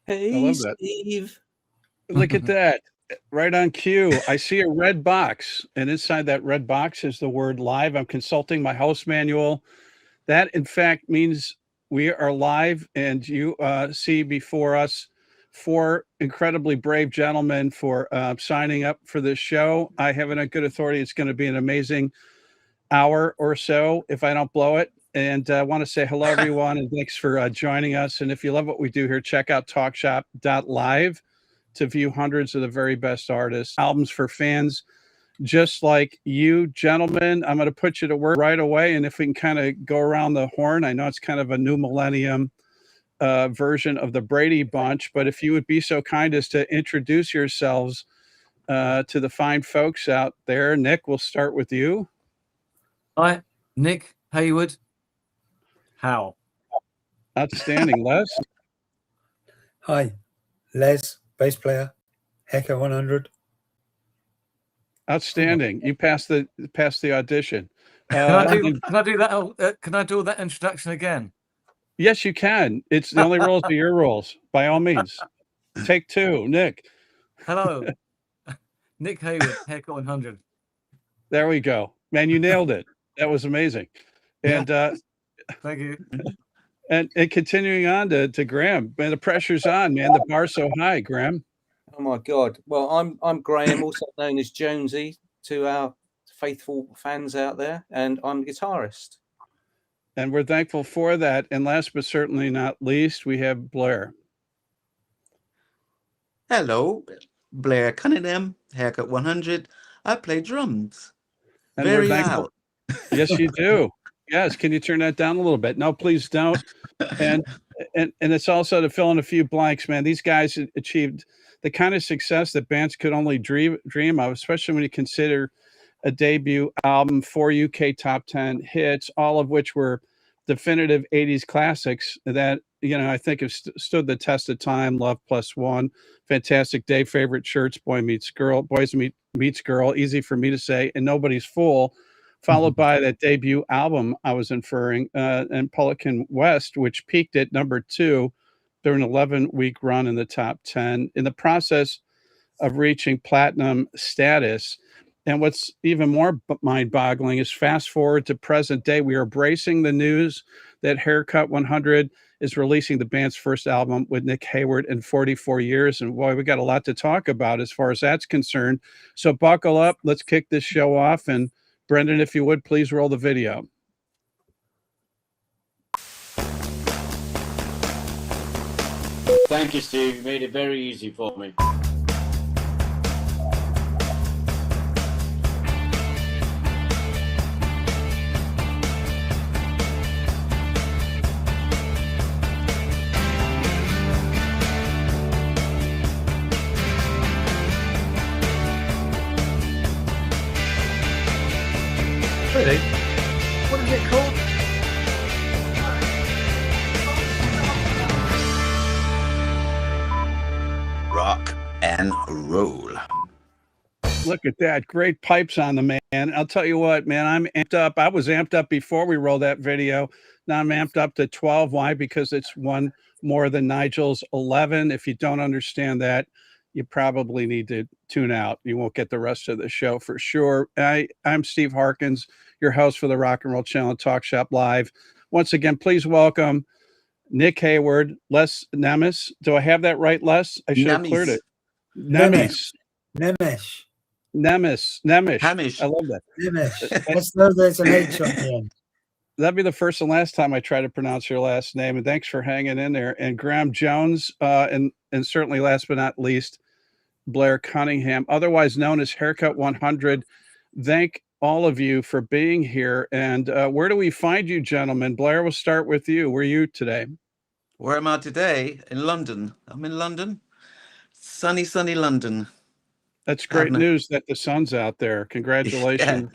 I Hey, love that. Steve. Look at that. Right on cue. I see a red box, and inside that red box is the word live. I'm consulting my host manual. That, in fact, means we are live, and you see before us four incredibly brave gentlemen for signing up for this show. I have it on good authority. It's going to be an amazing hour or so if I don't blow it. And I want to say hello, everyone, and thanks for joining us. And if you love what we do here, check out TalkShop.Live to view hundreds of the very best artists, albums for fans just like you, gentlemen. I'm going to put you to work right away. And if we can kind of go around the horn, I know it's kind of a new millennium version of the Brady Bunch, but if you would be so kind as to introduce yourselves to the fine folks out there. Nick, we'll start with you. Hi, Nick Heyward. How? Outstanding. Les? Hi, Les, bass player, Haircut 100. Outstanding. You passed the audition. Can I do that? Can I do that introduction again? Yes, you can. It's the only rules are your rules. By all means. Take two, Nick. Hello, Nick Heyward, Haircut 100. There we go. Man, you nailed it. That was amazing. And thank you. And continuing on to Graham. Man, the pressure's on, man. The bar's so high, Graham. Oh my God. Well, I'm Graham, also known as Jonesy to our faithful fans out there, and I'm a guitarist. And we're thankful for that. And last but certainly not least, we have Blair. Hello, Blair Cunningham, Haircut 100. I play drums. And Very we're thankful. loud. Yes, you do. Yes. Can you turn that down a little bit? No, please don't. And it's also to fill in a few blanks, man. These guys achieved the kind of success that bands could only dream of, especially when you consider a debut album, 4 UK top 10 hits, all of which were definitive 80s classics that, I think have stood the test of time. Love Plus One, Fantastic Day, Favorite Shirts, Boys Meets Girl, Easy for Me to Say, and Nobody's Fool, followed by that debut album I was inferring, and Pelican West, which peaked at number 2 during an 11-week run in the top 10 in the process of reaching platinum status. And what's even more mind-boggling is fast forward to present day, we are bracing the news that Haircut 100 is releasing the band's first album with Nick Heyward in 44 years. And boy, we got a lot to talk about as far as that's concerned. So buckle up. Let's kick this show off. And Brendan, if you would, please roll the video. Thank you, Steve. You made it very easy for me. Really? What is it called? Rock and roll. Look at that. Great pipes on the man. I'll tell you what, man, I'm amped up. I was amped up before we rolled that video. Now I'm amped up to 12. Why? Because it's one more than Nigel's 11. If you don't understand that, you probably need to tune out. You won't get the rest of the show for sure. I'm Steve Harkins, your host for the Rock and Roll Channel, Talk Shop Live. Once again, please welcome Nick Heyward, Les Nemes. Do I have that right, Les? I should have cleared it. Nemes. Nemes. I love that. Nemes. Let's know there's an H on the end. That'd be the first and last time I try to pronounce your last name. And thanks for hanging in there. And Graham Jones, and certainly last but not least, Blair Cunningham, otherwise known as Haircut 100. Thank all of you for being here. And where do we find you, gentlemen? Blair, we'll start with you. Where are you today? Where am I today? In London. I'm in London. Sunny, sunny London. That's great news that the sun's out there. Congratulations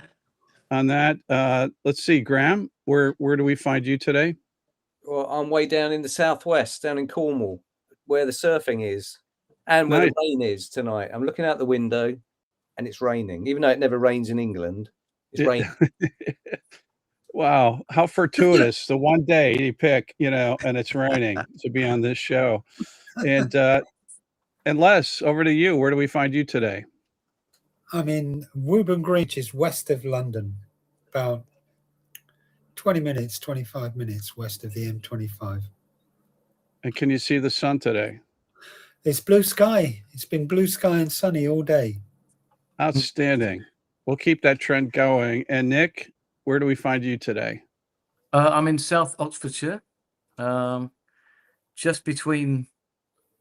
on that. Let's see, Graham, where do we find you today? Well, I'm way down in the southwest, down in Cornwall, where the surfing is and where the rain is tonight. I'm looking out the window and it's raining, even though it never rains in England. It's raining. Wow, how fortuitous. The one day you pick, and it's raining to be on this show. And Les, over to you. Where do we find you today? I'm in Woburn Green, which is west of London, about 20 minutes, 25 minutes west of the M25. And can you see the sun today? It's blue sky. It's been blue sky and sunny all day. Outstanding. We'll keep that trend going. And Nick, where do we find you today? I'm in South Oxfordshire, just between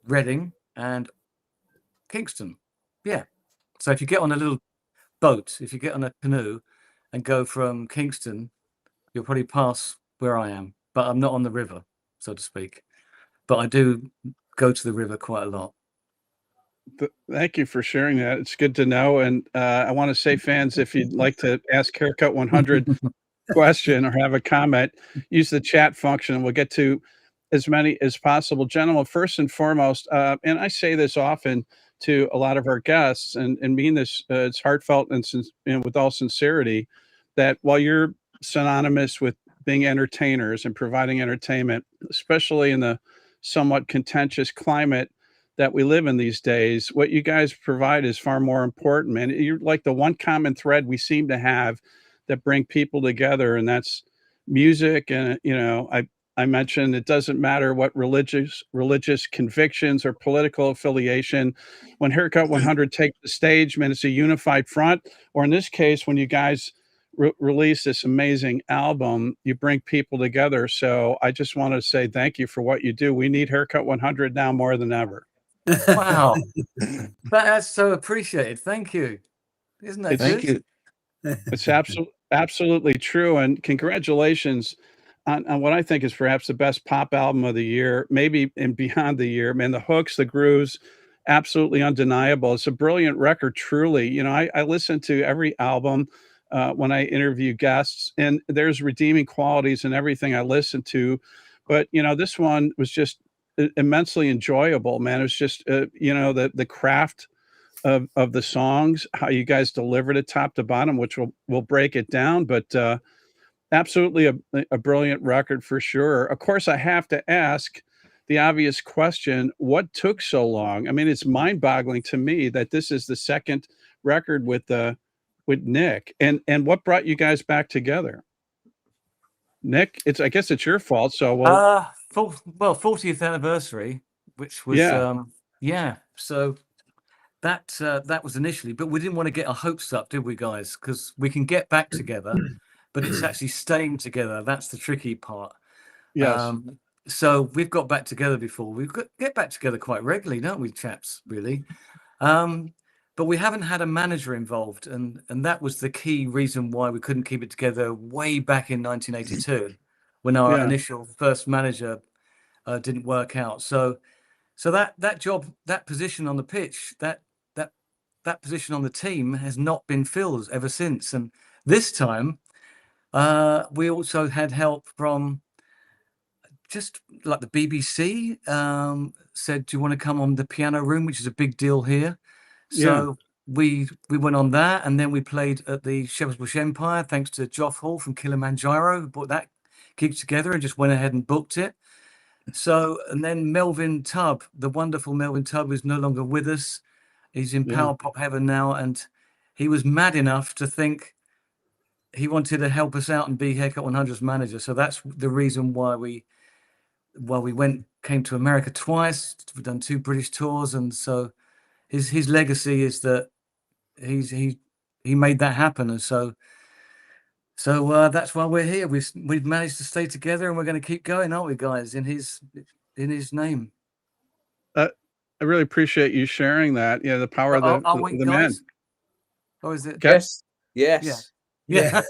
Reading and Kingston. Yeah. So if you get on a little boat, if you get on a canoe and go from Kingston, you'll probably pass where I am, but I'm not on the river, so to speak. But I do go to the river quite a lot. Thank you for sharing that. It's good to know. And I want to say, fans, if you'd like to ask Haircut 100 question or have a comment, use the chat function and we'll get to as many as possible. Gentlemen, first and foremost, and I say this often to a lot of our guests and mean this, it's heartfelt and with all sincerity, that while you're synonymous with being entertainers and providing entertainment, especially in the somewhat contentious climate that we live in these days, what you guys provide is far more important, man. You're like the one common thread we seem to have that bring people together, and that's music. And I mentioned it doesn't matter what religious convictions or political affiliation. When Haircut 100 take the stage, man, it's a unified front. Or in this case, when you guys release this amazing album, you bring people together. So I just want to say thank you for what you do. We need Haircut 100 now more than ever. Wow. That's so appreciated. Thank you. Isn't that Thank good? you. It's absolutely true. And congratulations on what I think is perhaps the best pop album of the year, maybe and beyond the year. Man, the hooks, the grooves, absolutely undeniable. It's a brilliant record, truly. I listen to every album when I interview guests, and there's redeeming qualities in everything I listen to. But, this one was just immensely enjoyable, man. It was just, the craft of the songs, how you guys delivered it top to bottom, which we'll break it down. But absolutely a brilliant record for sure. Of course, I have to ask the obvious question, what took so long? I mean, it's mind-boggling to me that this is the second record with Nick. And what brought you guys back together? Nick, I guess it's your fault. So 40th anniversary, which was so that was initially, but we didn't want to get our hopes up, did we, guys? Because we can get back together, but it's actually staying together. That's the tricky part. Yes. So we've got back together before. Get back together quite regularly, don't we, chaps? Really. But we haven't had a manager involved, and that was the key reason why we couldn't keep it together way back in 1982, when our initial first manager didn't work out. So that job, that position on the pitch, that position on the team has not been filled ever since. And this time, we also had help from just like the BBC said, "Do you want to come on the Piano Room?" which is a big deal here. So we went on that, and then we played at the Shepherd's Bush Empire, thanks to Joff Hall from Kilimanjaro, who put that gig together and just went ahead and booked it. So, and then Melvin Tubb, the wonderful Melvin Tubb, who's no longer with us. He's in Power Pop Heaven now, and he was mad enough to think he wanted to help us out and be Haircut 100's manager. So that's the reason why we came to America twice. We've done 2 British tours, and so his legacy is that he made that happen, and so that's why we're here. We've managed to stay together, and we're going to keep going, aren't we, guys? In his name. I really appreciate you sharing that. Yeah, the power of the men. Or is it? Yes. Yeah.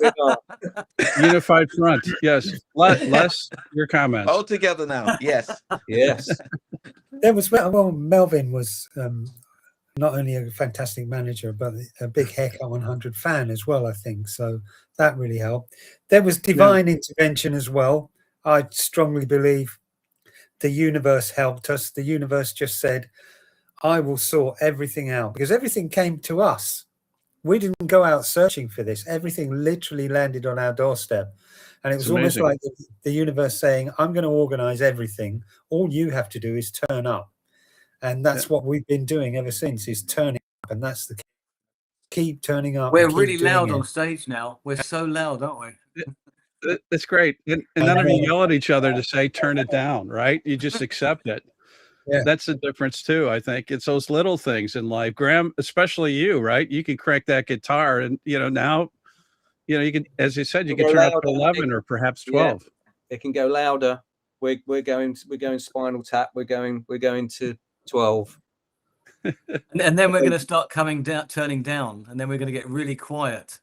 Unified front. Yes. Les, your comments. All together now. Yes. Yes. Melvin was not only a fantastic manager, but a big Haircut 100 fan as well, I think. So that really helped. There was divine intervention as well. I strongly believe the universe helped us. The universe just said, I will sort everything out, because everything came to us. We didn't go out searching for this. Everything literally landed on our doorstep. And it was almost like the universe saying, I'm going to organize everything. All you have to do is turn up. and that's what we've been doing ever since, is turning up, and that's the keep turning up. We're and keep really doing loud it. on stage now. We're so loud, aren't we? That's great. And none of you yell at each other to say, turn it down, right? You just accept it. Yeah. That's the difference too. I think it's those little things in life. Graham, especially you, right? You can crank that guitar and, now, you can, as you said, you can turn up to 11 or perhaps 12. It can go louder. We're going Spinal Tap. We're going to 12. And then we're going to start turning down, and then we're going to get really quiet.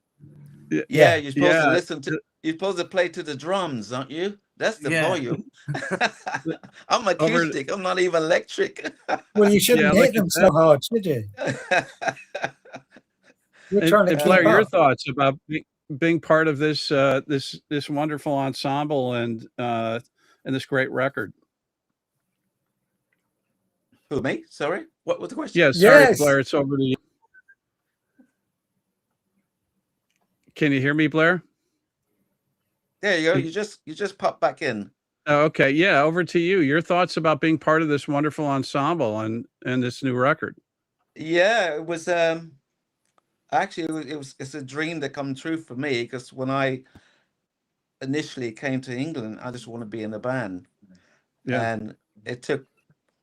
Yeah, you're supposed to listen to. You're supposed to play to the drums, aren't you? That's the volume. I'm acoustic. I'm not even electric. Well, you shouldn't hit them so hard, should you? We're trying to keep Blair, your up. thoughts about being part of this this wonderful ensemble and this great record. Who, me? Sorry, what was the question? Yeah, sorry, Blair, it's over to you. Can you hear me, Blair? There you go. You just popped back in. Oh, okay. Yeah, over to you. Your thoughts about being part of this wonderful ensemble and this new record. Yeah, it was actually it's a dream that come true for me, because when I initially came to England, I just want to be in a band. Yeah. And it took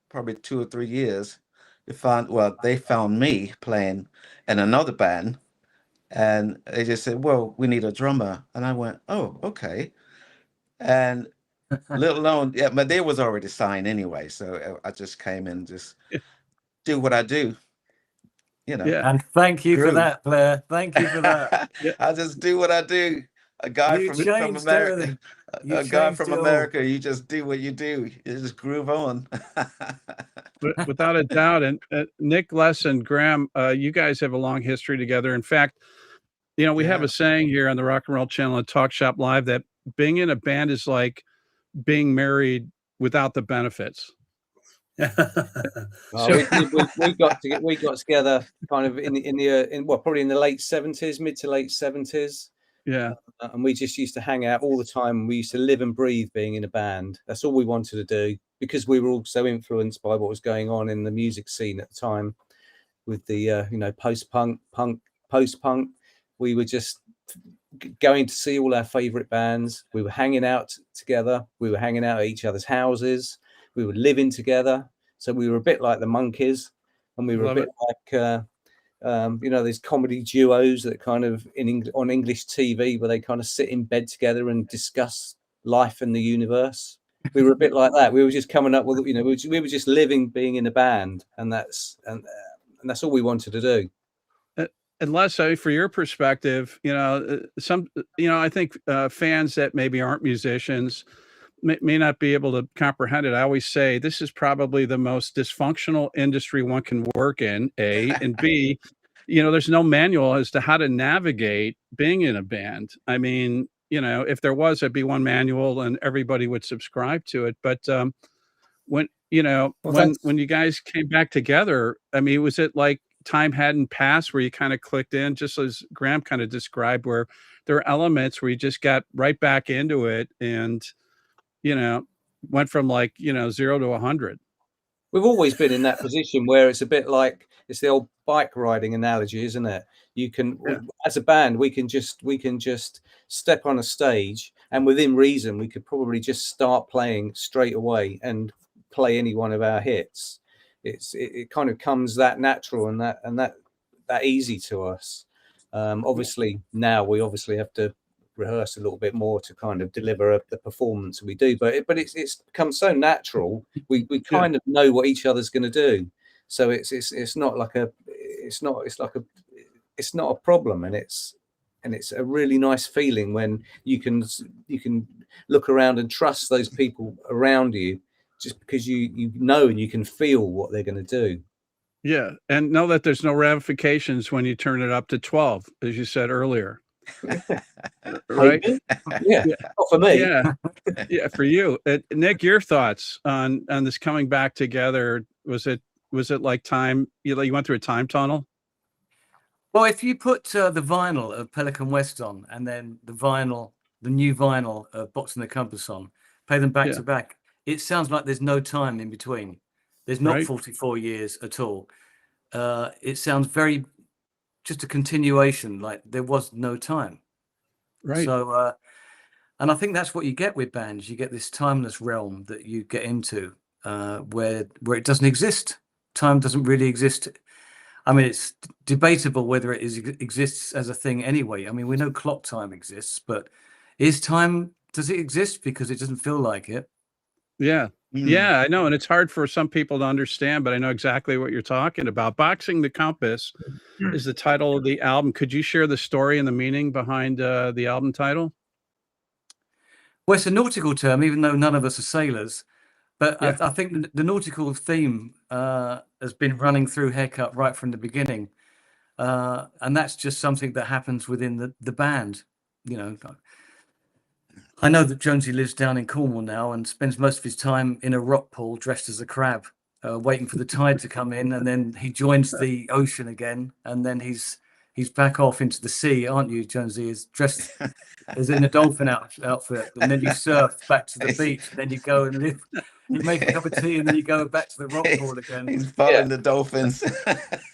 probably 2 or 3 years they found me playing in another band, and they just said, well, we need a drummer. And I went, oh, okay. And little known, but they was already signed anyway, so I just came in, just do what I do, And thank you for that, Blair. Thank you for that. I just do what I do. A guy from America. A guy from America, you just do what you do. You just groove on. Without a doubt. And Nick, Les, and Graham, you guys have a long history together. In fact, we have a saying here on the Rock and Roll Channel at Talk Shop Live that being in a band is like being married without the benefits. We got together kind of probably in the late 70s, mid to late 70s. Yeah. And we just used to hang out all the time. We used to live and breathe being in a band. That's all we wanted to do, because we were all so influenced by what was going on in the music scene at the time with the post-punk, post-punk. We were just going to see all our favorite bands. We were hanging out together. We were hanging out at each other's houses. We were living together. So we were a bit like the Monkees, and we were a bit like these comedy duos that kind of on English TV, where they kind of sit in bed together and discuss life and the universe. We were a bit like that. We were just coming up with, we were just living, being in a band, and that's all we wanted to do. And Les, for your perspective, I think fans that maybe aren't musicians may not be able to comprehend it. I always say this is probably the most dysfunctional industry one can work in, A, and B, there's no manual as to how to navigate being in a band. I mean, if there was, it'd be one manual and everybody would subscribe to it. But when you guys came back together, I mean, was it like time hadn't passed where you kind of clicked in, just as Graham kind of described, where there are elements where you just got right back into it and went from 0 to 100? We've always been in that position where it's a bit like, it's the old bike riding analogy, isn't it? You can, as a band, we can just step on a stage, and within reason, we could probably just start playing straight away and play any one of our hits. It kind of comes that natural and that easy to us. Obviously now we have to rehearse a little bit more to kind of deliver the performance we do, but it's become so natural. We kind of know what each other's going to do, so it's not a problem, and it's a really nice feeling when you can look around and trust those people around you, just because you know and you can feel what they're going to do. Yeah, and know that there's no ramifications when you turn it up to 12, as you said earlier. Right? Yeah, not for me. Yeah, for you. Nick, your thoughts on this coming back together? Was it like time? You went through a time tunnel? Well, if you put the vinyl of Pelican West on, and then the new vinyl of Box and the Compass on, play them back to back, it sounds like there's no time in between. There's not Right. 44 years at all. It sounds very just a continuation, like there was no time. Right. So, and I think that's what you get with bands. You get this timeless realm that you get into, where it doesn't exist. Time doesn't really exist. I mean, it's debatable whether it exists as a thing anyway. I mean, we know clock time exists, but does it exist? Because it doesn't feel like it. Yeah. Yeah, I know. And it's hard for some people to understand, but I know exactly what you're talking about. Boxing the Compass is the title of the album. Could you share the story and the meaning behind the album title? Well, it's a nautical term, even though none of us are sailors. But Yeah. I think the nautical theme has been running through Haircut right from the beginning. And that's just something that happens within the band. You know, I know that Jonesy lives down in Cornwall now and spends most of his time in a rock pool dressed as a crab, waiting for the tide to come in. And then he joins the ocean again. And then he's back off into the sea, aren't you, Jonesy? Is dressed as in a dolphin outfit. And then you surf back to the beach. And then you go and live. You make a cup of tea and then you go back to the rock pool again. He's following the dolphins.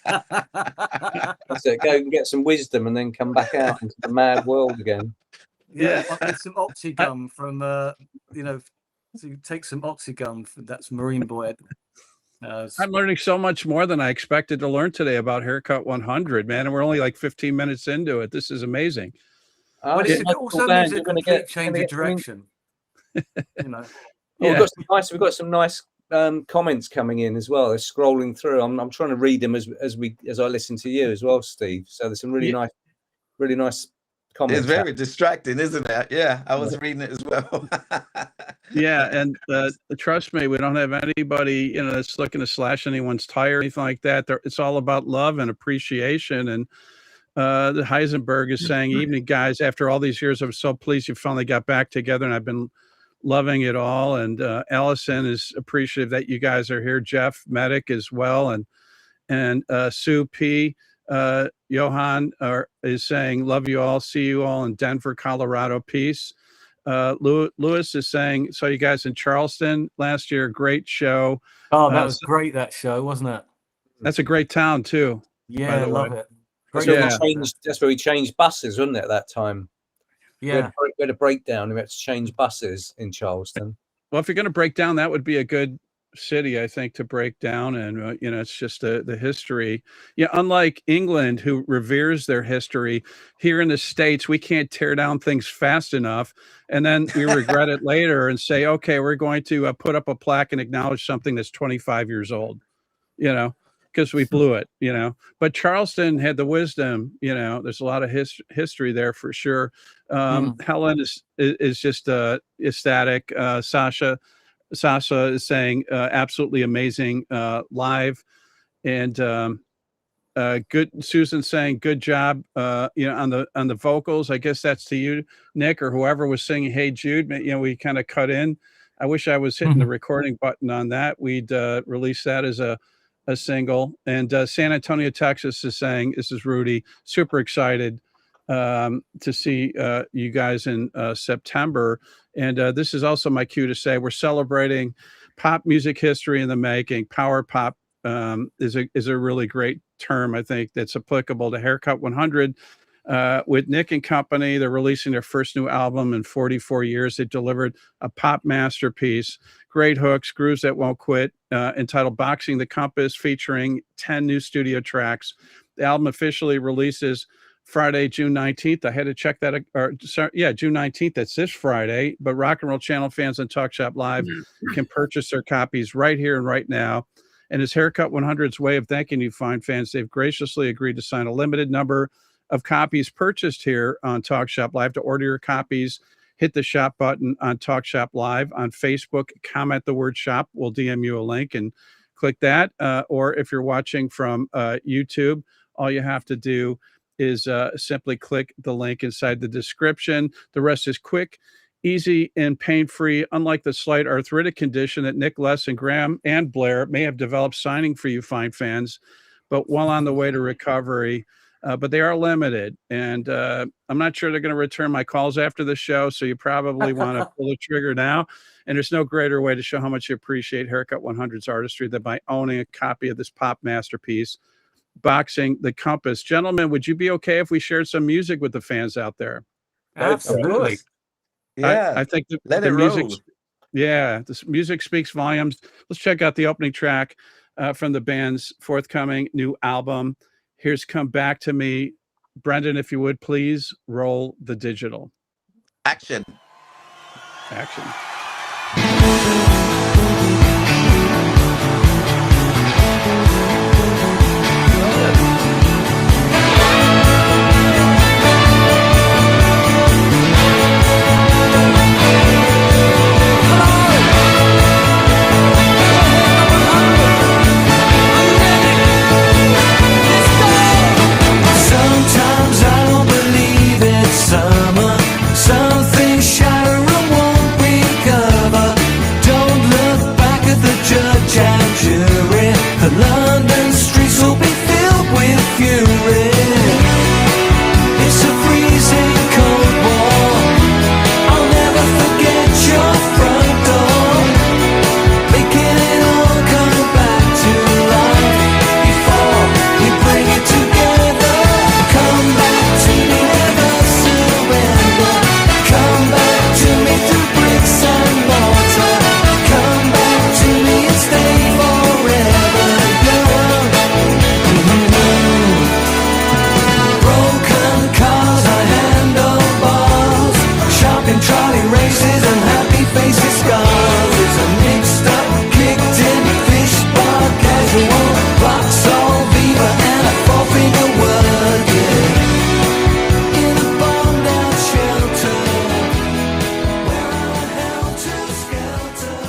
That's it. Go and get some wisdom and then come back out into the mad world again. Yeah, with some oxygum from so you take some oxygum. That's Marine Boy. I'm learning so much more than I expected to learn today about Haircut 100, man. And we're only like 15 minutes into it. This is amazing. Well, it also means a complete change of direction. You know. Well, we've got some nice comments coming in as well. They're scrolling through. I'm trying to read them as I listen to you as well, Steve. So there's some really nice comments. It's very distracting, isn't it? Yeah, I was reading it as well. Yeah, and trust me, we don't have anybody that's looking to slash anyone's tire or anything like that. It's all about love and appreciation. And the Heisenberg is saying, "Evening, guys. After all these years, I'm so pleased you finally got back together, and I've been loving it all." And Allison is appreciative that you guys are here. Jeff Medic as well, and Sue P. Johan is saying, "Love you all. See you all in Denver, Colorado. Peace." Lewis is saying, "Saw you guys in Charleston last year. Great show." Oh, that was great, that show, wasn't it? That's a great town too. Yeah, I love it. That's where we changed buses, wasn't it, at that time? Yeah. We had a breakdown. We had to change buses in Charleston. Well, if you're going to break down, that would be a good city, I think, to break down. And it's just the history. Yeah, unlike England, who reveres their history, here in the States we can't tear down things fast enough, and then we regret it later and say, okay, we're going to put up a plaque and acknowledge something that's 25 years old, because we blew it. But Charleston had the wisdom. There's a lot of history there for sure. Helen is just ecstatic. Sasha is saying absolutely amazing live, and good. Susan saying good job. On the vocals. I guess that's to you, Nick, or whoever was singing "Hey Jude." We kind of cut in. I wish I was hitting the recording button on that. We'd release that as a single. And San Antonio, Texas is saying, "This is Rudy. Super excited to see you guys in September." And this is also my cue to say we're celebrating pop music history in the making. Power pop is a really great term, I think, that's applicable to Haircut 100. With Nick and company, they're releasing their first new album in 44 years. They delivered a pop masterpiece, great hooks, grooves that won't quit, entitled Boxing the Compass, featuring 10 new studio tracks. The album officially releases Friday, June 19th. I had to check that. June 19th. That's this Friday. But Rock and Roll Channel fans on Talk Shop Live can purchase their copies right here and right now. And as Haircut 100's way of thanking you, fine fans, they've graciously agreed to sign a limited number of copies purchased here on Talk Shop Live. To order your copies, hit the shop button on Talk Shop Live on Facebook. Comment the word shop. We'll DM you a link and click that. Or if you're watching from YouTube, all you have to do is simply click the link inside the description. The rest is quick, easy, and pain-free. Unlike the slight arthritic condition that Nick, Les, and Graham and Blair may have developed signing for you fine fans, but while on the way to recovery, but they are limited. And I'm not sure they're going to return my calls after the show, so you probably want to pull the trigger now. And there's no greater way to show how much you appreciate Haircut 100's artistry than by owning a copy of this pop masterpiece, Boxing the Compass. Gentlemen, would you be okay if we shared some music with the fans out there? Absolutely. Yeah. I think Let the it music, roll. yeah, this music speaks volumes. Let's check out the opening track from the band's forthcoming new album. Here's Come Back to Me. Brendan, if you would please roll the digital. Action. Action. Sometimes I don't believe it's summer. Some things shatter and won't recover. Don't look back at the judge and jury. The London streets will be filled with fury. It's a freezing cold war. I'll never forget your front door, making it all come back to life before we bring it together. Come back to me, never surrender. Come back to me through bricks and mortar. Come back to me and stay forever young. Broken cars and handlebars, shopping trolley races and happy faces scars. It's a mixed up, kicked in, fish bar casual, rock soul fever and a four-finger word, yeah. In a bombed out shelter, where I'm helter-skelter.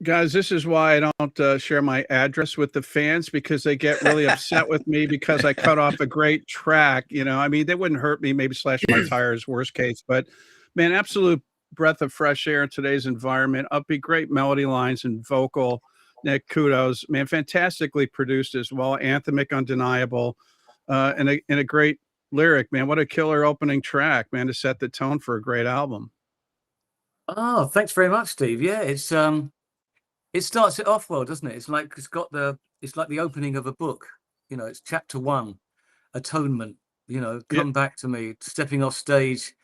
Guys, this is why I don't share my address with the fans, because they get really upset with me because I cut off a great track. You know, I mean, they wouldn't hurt me, maybe slash my tires, worst case. But man, absolute breath of fresh air in today's environment. Upbeat, great melody lines and vocal. Nick, kudos, man, fantastically produced as well. Anthemic, undeniable, and a great lyric, man. What a killer opening track, man, to set the tone for a great album. Oh, thanks very much, Steve. Yeah, it starts it off well, doesn't it? It's like it's like the opening of a book. You know, it's chapter 1, atonement. You know, come back to me, stepping off stage,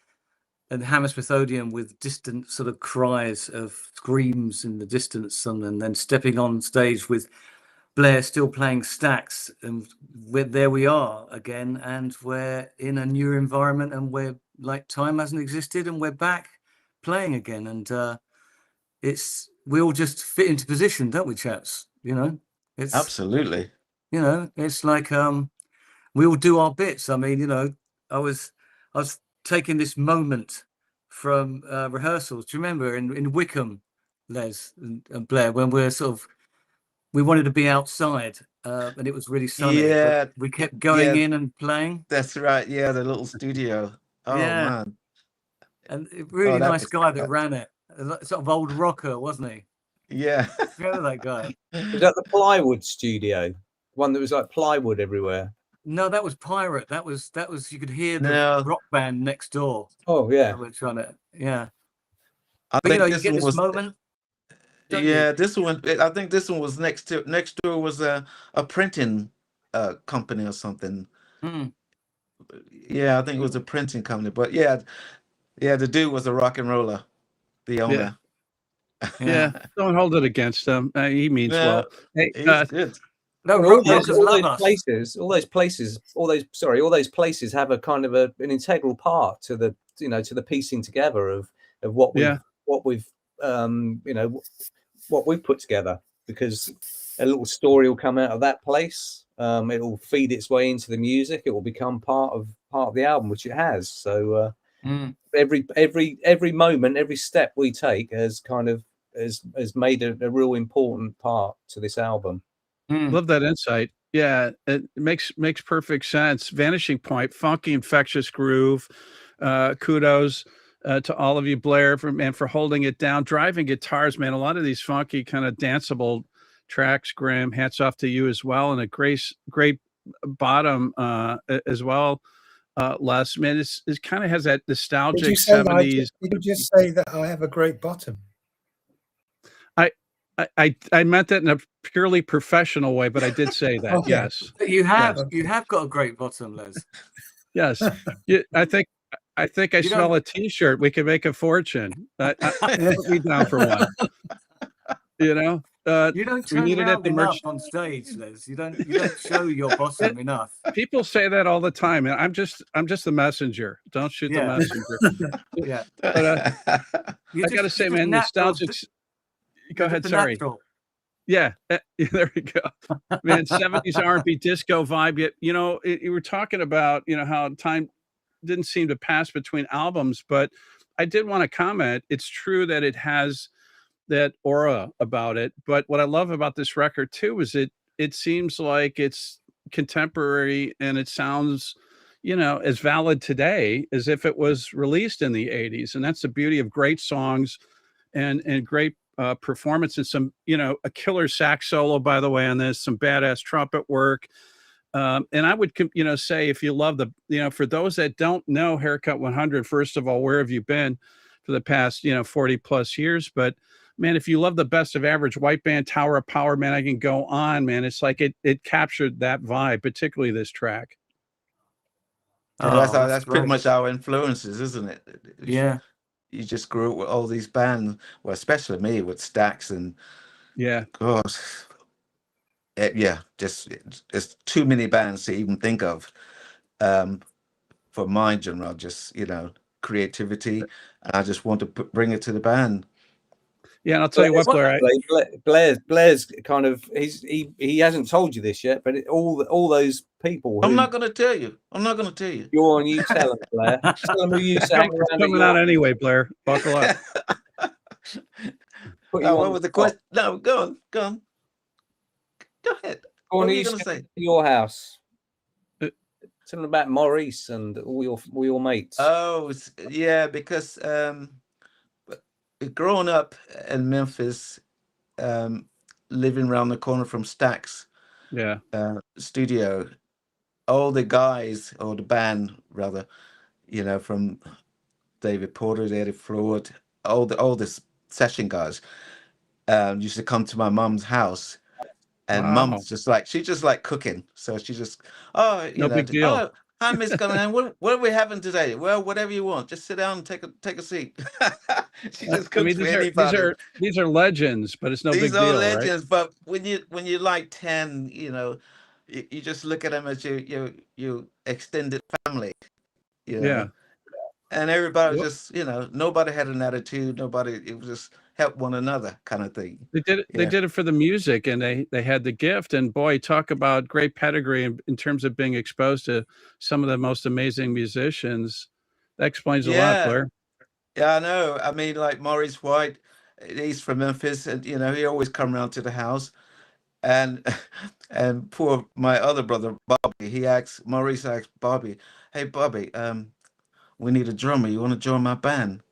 and Hammersmith Odeon with distant sort of cries of screams in the distance, and then stepping on stage with Blair still playing stacks, and there we are again, and we're in a new environment, and we're like time hasn't existed, and we're back playing again, and we all just fit into position, don't we, chaps? You know, it's Absolutely. you know, it's like we all do our bits. I mean, you know, I was taking this moment from rehearsals. Do you remember in Wickham, Les and Blair, when we wanted to be outside and it was really sunny. Yeah. We kept going in and playing. That's right. Yeah, the little studio. Oh Yeah. man. And a really that nice was- guy that ran it. Sort of old rocker, wasn't he? Yeah. Remember that guy? Was that the plywood studio? One that was like plywood everywhere. No, that was Pirate. That was you could hear the No. rock band next door. Oh yeah. We're trying to, yeah. I But you know, you this get one this was moment. don't you? yeah, this one I think this one was next door was a printing company or something. Mm. Yeah, I think it was a printing company. But yeah, the dude was a rock and roller, the owner. Yeah, don't hold it against him. He means No, well. Hey, he's good. No, All rock those, rockers all love those us. places, all those places have a kind of an integral part to the, you know, to the piecing together of what we've what we've put together, because a little story will come out of that place. It will feed its way into the music. It will become part of the album, which it has. So every moment, every step we take has kind of has made a real important part to this album. Love that insight. Yeah, it makes perfect sense. Vanishing Point, funky, infectious groove. Kudos to all of you, Blair, for holding it down. Driving guitars, man. A lot of these funky kind of danceable tracks, Graham. Hats off to you as well, and a great bottom as well. Les, man, it kind of has that Did you nostalgic say that 70s. did you just say that I have a great bottom? I meant that in a purely professional way, but I did say that. Okay. Yes. You have Yes. you have got a great bottom, Les. Yes. I think I You smell don't- a T-shirt. We can make a fortune. Put me down for one. You know, You don't we turn need it at around the enough merch. on stage, Les. You don't show your bottom enough. People say that all the time, and I'm just the messenger. Don't shoot the Yeah. messenger. Yeah. But You I got to just- say, you're just man, natural. nostalgic. Go You're ahead. just a Sorry. natural. Yeah, there we go, man. 70s R&B disco vibe. Yet, you know, you were talking about, you know, how time didn't seem to pass between albums, but I did want to comment. It's true that it has that aura about it, but what I love about this record too is it seems like it's contemporary and it sounds, you know, as valid today as if it was released in the 80s, and that's the beauty of great songs and great performance, and some, you know, a killer sax solo, by the way, on this, some badass trumpet work. And I would, you know, say, if you love the, you know, for those that don't know Haircut 100, first of all, where have you been for the past, you know, 40 plus years? But man, if you love the best of average, white band, Tower of Power, man, I can go on, man. It's like it captured that vibe, particularly this track. Yeah, Oh, that's pretty great. much our influences, isn't it? Yeah. You just grew up with all these bands, well, especially me with Stax and Yeah. gosh, yeah, just it's too many bands to even think of. For my genre, just, you know, creativity, and I just want to bring it to the band. Yeah, and I'll tell you what, Blair. Blair's kind of he hasn't told you this yet, but all those people. I'm not going to tell you. I'm not going to tell you. Go on, you tell them, Blair. Tell them who you It's sang around. coming out anyway, Blair. Buckle up. What was the question? No, go on. Go ahead. What are you going to say? Your house. Tell them about Maurice and all your mates. Oh, yeah, because growing up in Memphis, living around the corner from Stax studio, all the guys, or the band rather, you know, from David Porter, Eddie Floyd, all the session guys, used to come to my mum's house. And Mum's just like, she just like cooking. So she just, no big deal. Oh, hi, Miss Cunningham. What are we having today? Well, whatever you want. Just sit down and take a seat. She just cooks for anybody. These are legends, but it's no big deal. These are legends, right? But when you're like 10, you know, you just look at them as your extended family. You know? Yeah. And everybody just, you know, nobody had an attitude. It was just help one another kind of thing. They did it for the music, and they had the gift. And boy, talk about great pedigree in terms of being exposed to some of the most amazing musicians. That explains a lot, Blair. Yeah, I know. I mean, like Maurice White, he's from Memphis, and you know, he always come around to the house. And poor my other brother Bobby, Maurice asked Bobby, "Hey Bobby, we need a drummer. You want to join my band?"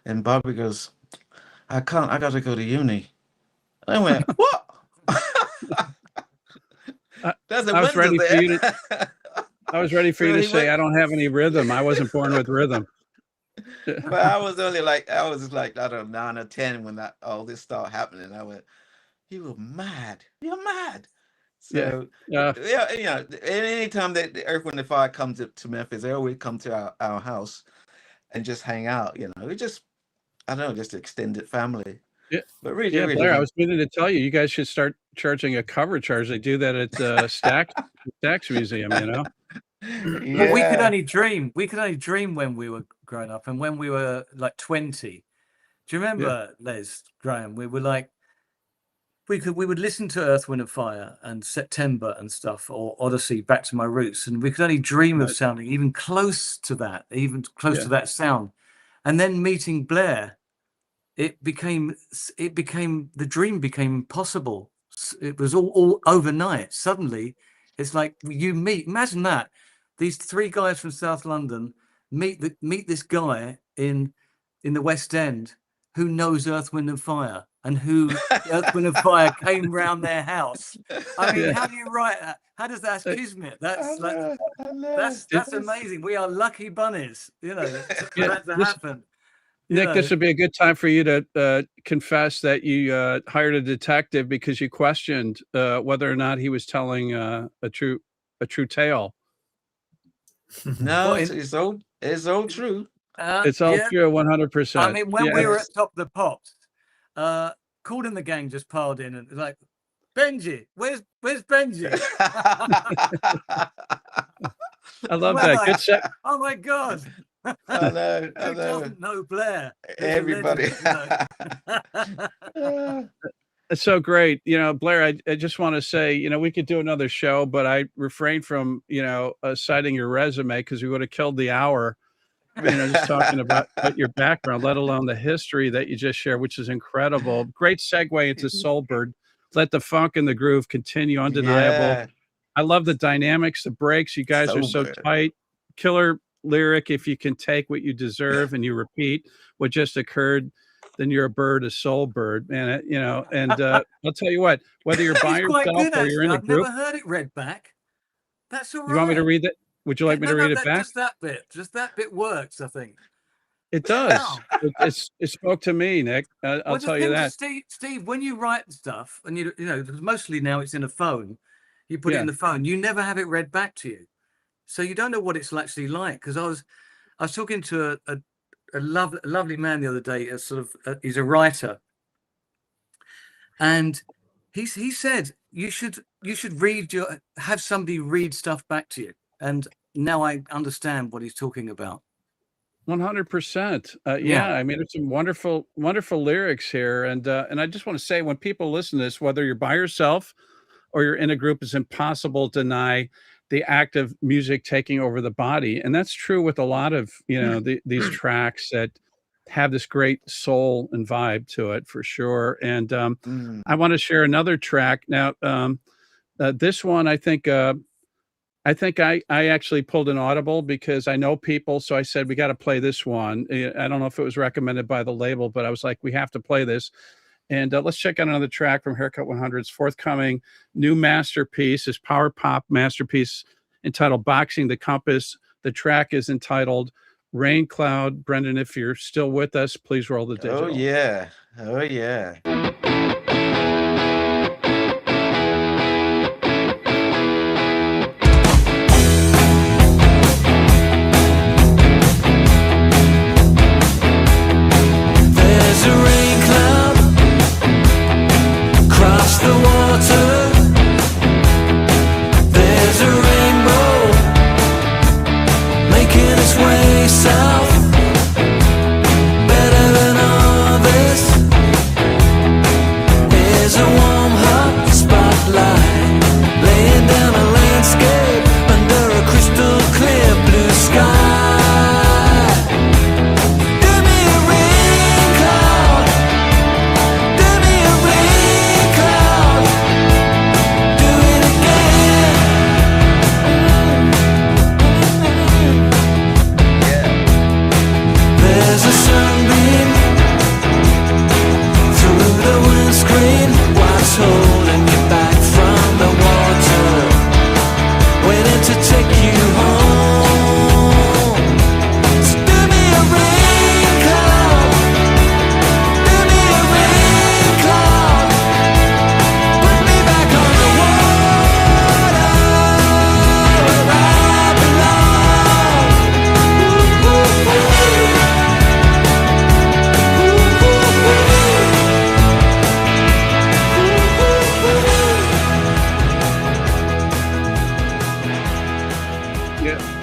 And Bobby goes, "I can't. I got to go to uni." I went, "What?" I was ready for you to. I was ready for you to say, "I don't have any rhythm. I wasn't born with rhythm." But I was like, I don't know, 9 or 10 when all this started happening. I went, "You were mad. You're mad." So yeah, you know, anytime that the Earth, Wind and Fire comes to Memphis, they always come to our house and just hang out. You know, I don't know, just extended family. Yeah, but really, Blair, I was meaning to tell you guys should start charging a cover charge. They do that at Stax Museum, you know. Yeah. Well, we could only dream. We could only dream when we were growing up, and when we were like 20. Do you remember, Les, Graham? We were like, we would listen to Earth, Wind and Fire and September and stuff, or Odyssey, Back to My Roots, and we could only dream of sounding even close to that, to that sound. And then meeting Blair, the dream became possible. It was all overnight. Suddenly, it's like imagine that. These 3 guys from South London meet this guy in the West End, who knows Earth, Wind and Fire and who Earth, Wind and Fire came round their house. I mean, how do you write that? How does that's kismet? That's amazing. We are lucky bunnies, for that to happen. Nick, this would be a good time for you to confess that you hired a detective because you questioned whether or not he was telling a true tale. No, it's all true. It's all true, 100%. I mean, when we were at Top of the Pops, Called in the Gang just piled in and was like, Benji, where's Benji? I love that. Like, good set. Oh my God. I know. Who doesn't know Blair? Everybody. It's so great. Blair, I just want to say, we could do another show, but I refrained from, citing your resume because we would have killed the hour, just talking about your background, let alone the history that you just shared, which is incredible. Great segue into Soulbird. Let the funk and the groove continue, undeniable. Yeah. I love the dynamics, the breaks. You guys are so tight. Killer lyric. If you can take what you deserve and you repeat what just occurred, then you're a bird, a soul bird, man. And I'll tell you what, whether you're by yourself or you're in a group. I've never heard it read back. That's all right. You want me to read that? Would you like me to read it back? Just that bit works, I think. It does. It spoke to me, Nick. I'll tell you that. Steve, when you write stuff, and mostly now it's in a phone, you put it in the phone. You never have it read back to you, so you don't know what it's actually like. Because I was talking to a lovely man the other day. He's a writer, and he said you should have somebody read stuff back to you. And now I understand what he's talking about. 100%. I mean, there's some wonderful lyrics here, and I just want to say, when people listen to this, whether you're by yourself or you're in a group, it's impossible to deny the act of music taking over the body, and that's true with a lot of these tracks that have this great soul and vibe to it, for sure. And I want to share another track now. This one, I think I actually pulled an audible because I know people. So I said, we got to play this one. I don't know if it was recommended by the label, but I was like, we have to play this. And let's check out another track from Haircut 100's forthcoming new masterpiece, this power pop masterpiece entitled Boxing the Compass. The track is entitled Raincloud. Brendan, if you're still with us, please roll the digital. Oh, yeah. Oh, yeah.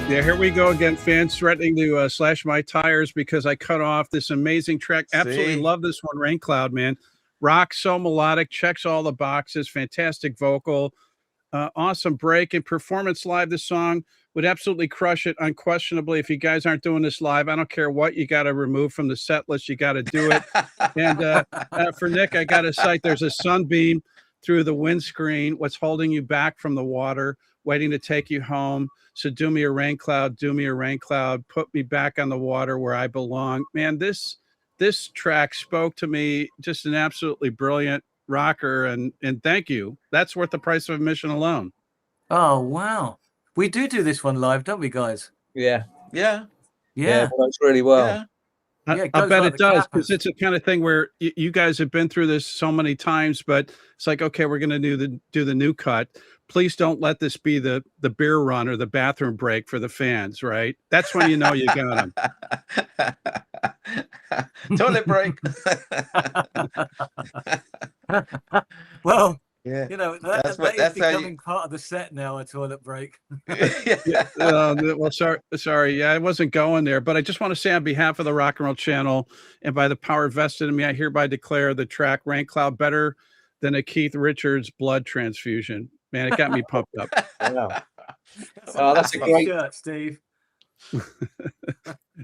Here we go again, fans threatening to slash my tires because I cut off this amazing track. Absolutely love this one, Raincloud, man. Rock, so melodic, checks all the boxes, fantastic vocal, awesome break and performance live. This song would absolutely crush it, unquestionably. If you guys aren't doing this live, I don't care what you got to remove from the set list, you got to do it. And for Nick, I got to cite, there's a sunbeam through the windscreen. What's holding you back from the water, waiting to take you home. So do me a Raincloud, do me a Raincloud, put me back on the water where I belong. Man, this this track spoke to me. Just an absolutely brilliant rocker, and thank you. That's worth the price of admission alone. Oh wow, we do this one live, don't we, guys? Yeah. Yeah. Yeah, It works really well. Yeah. Yeah, it I goes bet like it the does, clappers. because it's the kind of thing where you guys have been through this so many times, but it's like, okay, we're going to do the new cut. Please don't let this be the beer run or the bathroom break for the fans, right? That's when you know you got them. Toilet break. Well, Yeah. you know, That's that is how you- becoming part of the set now, a toilet break. Well, sorry. Yeah, I wasn't going there, but I just want to say on behalf of the Rock and Roll Channel and by the power vested in me, I hereby declare the track Raincloud better than a Keith Richards blood transfusion. Man, it got me pumped up. Wow. Oh, that's a great shirt, Steve.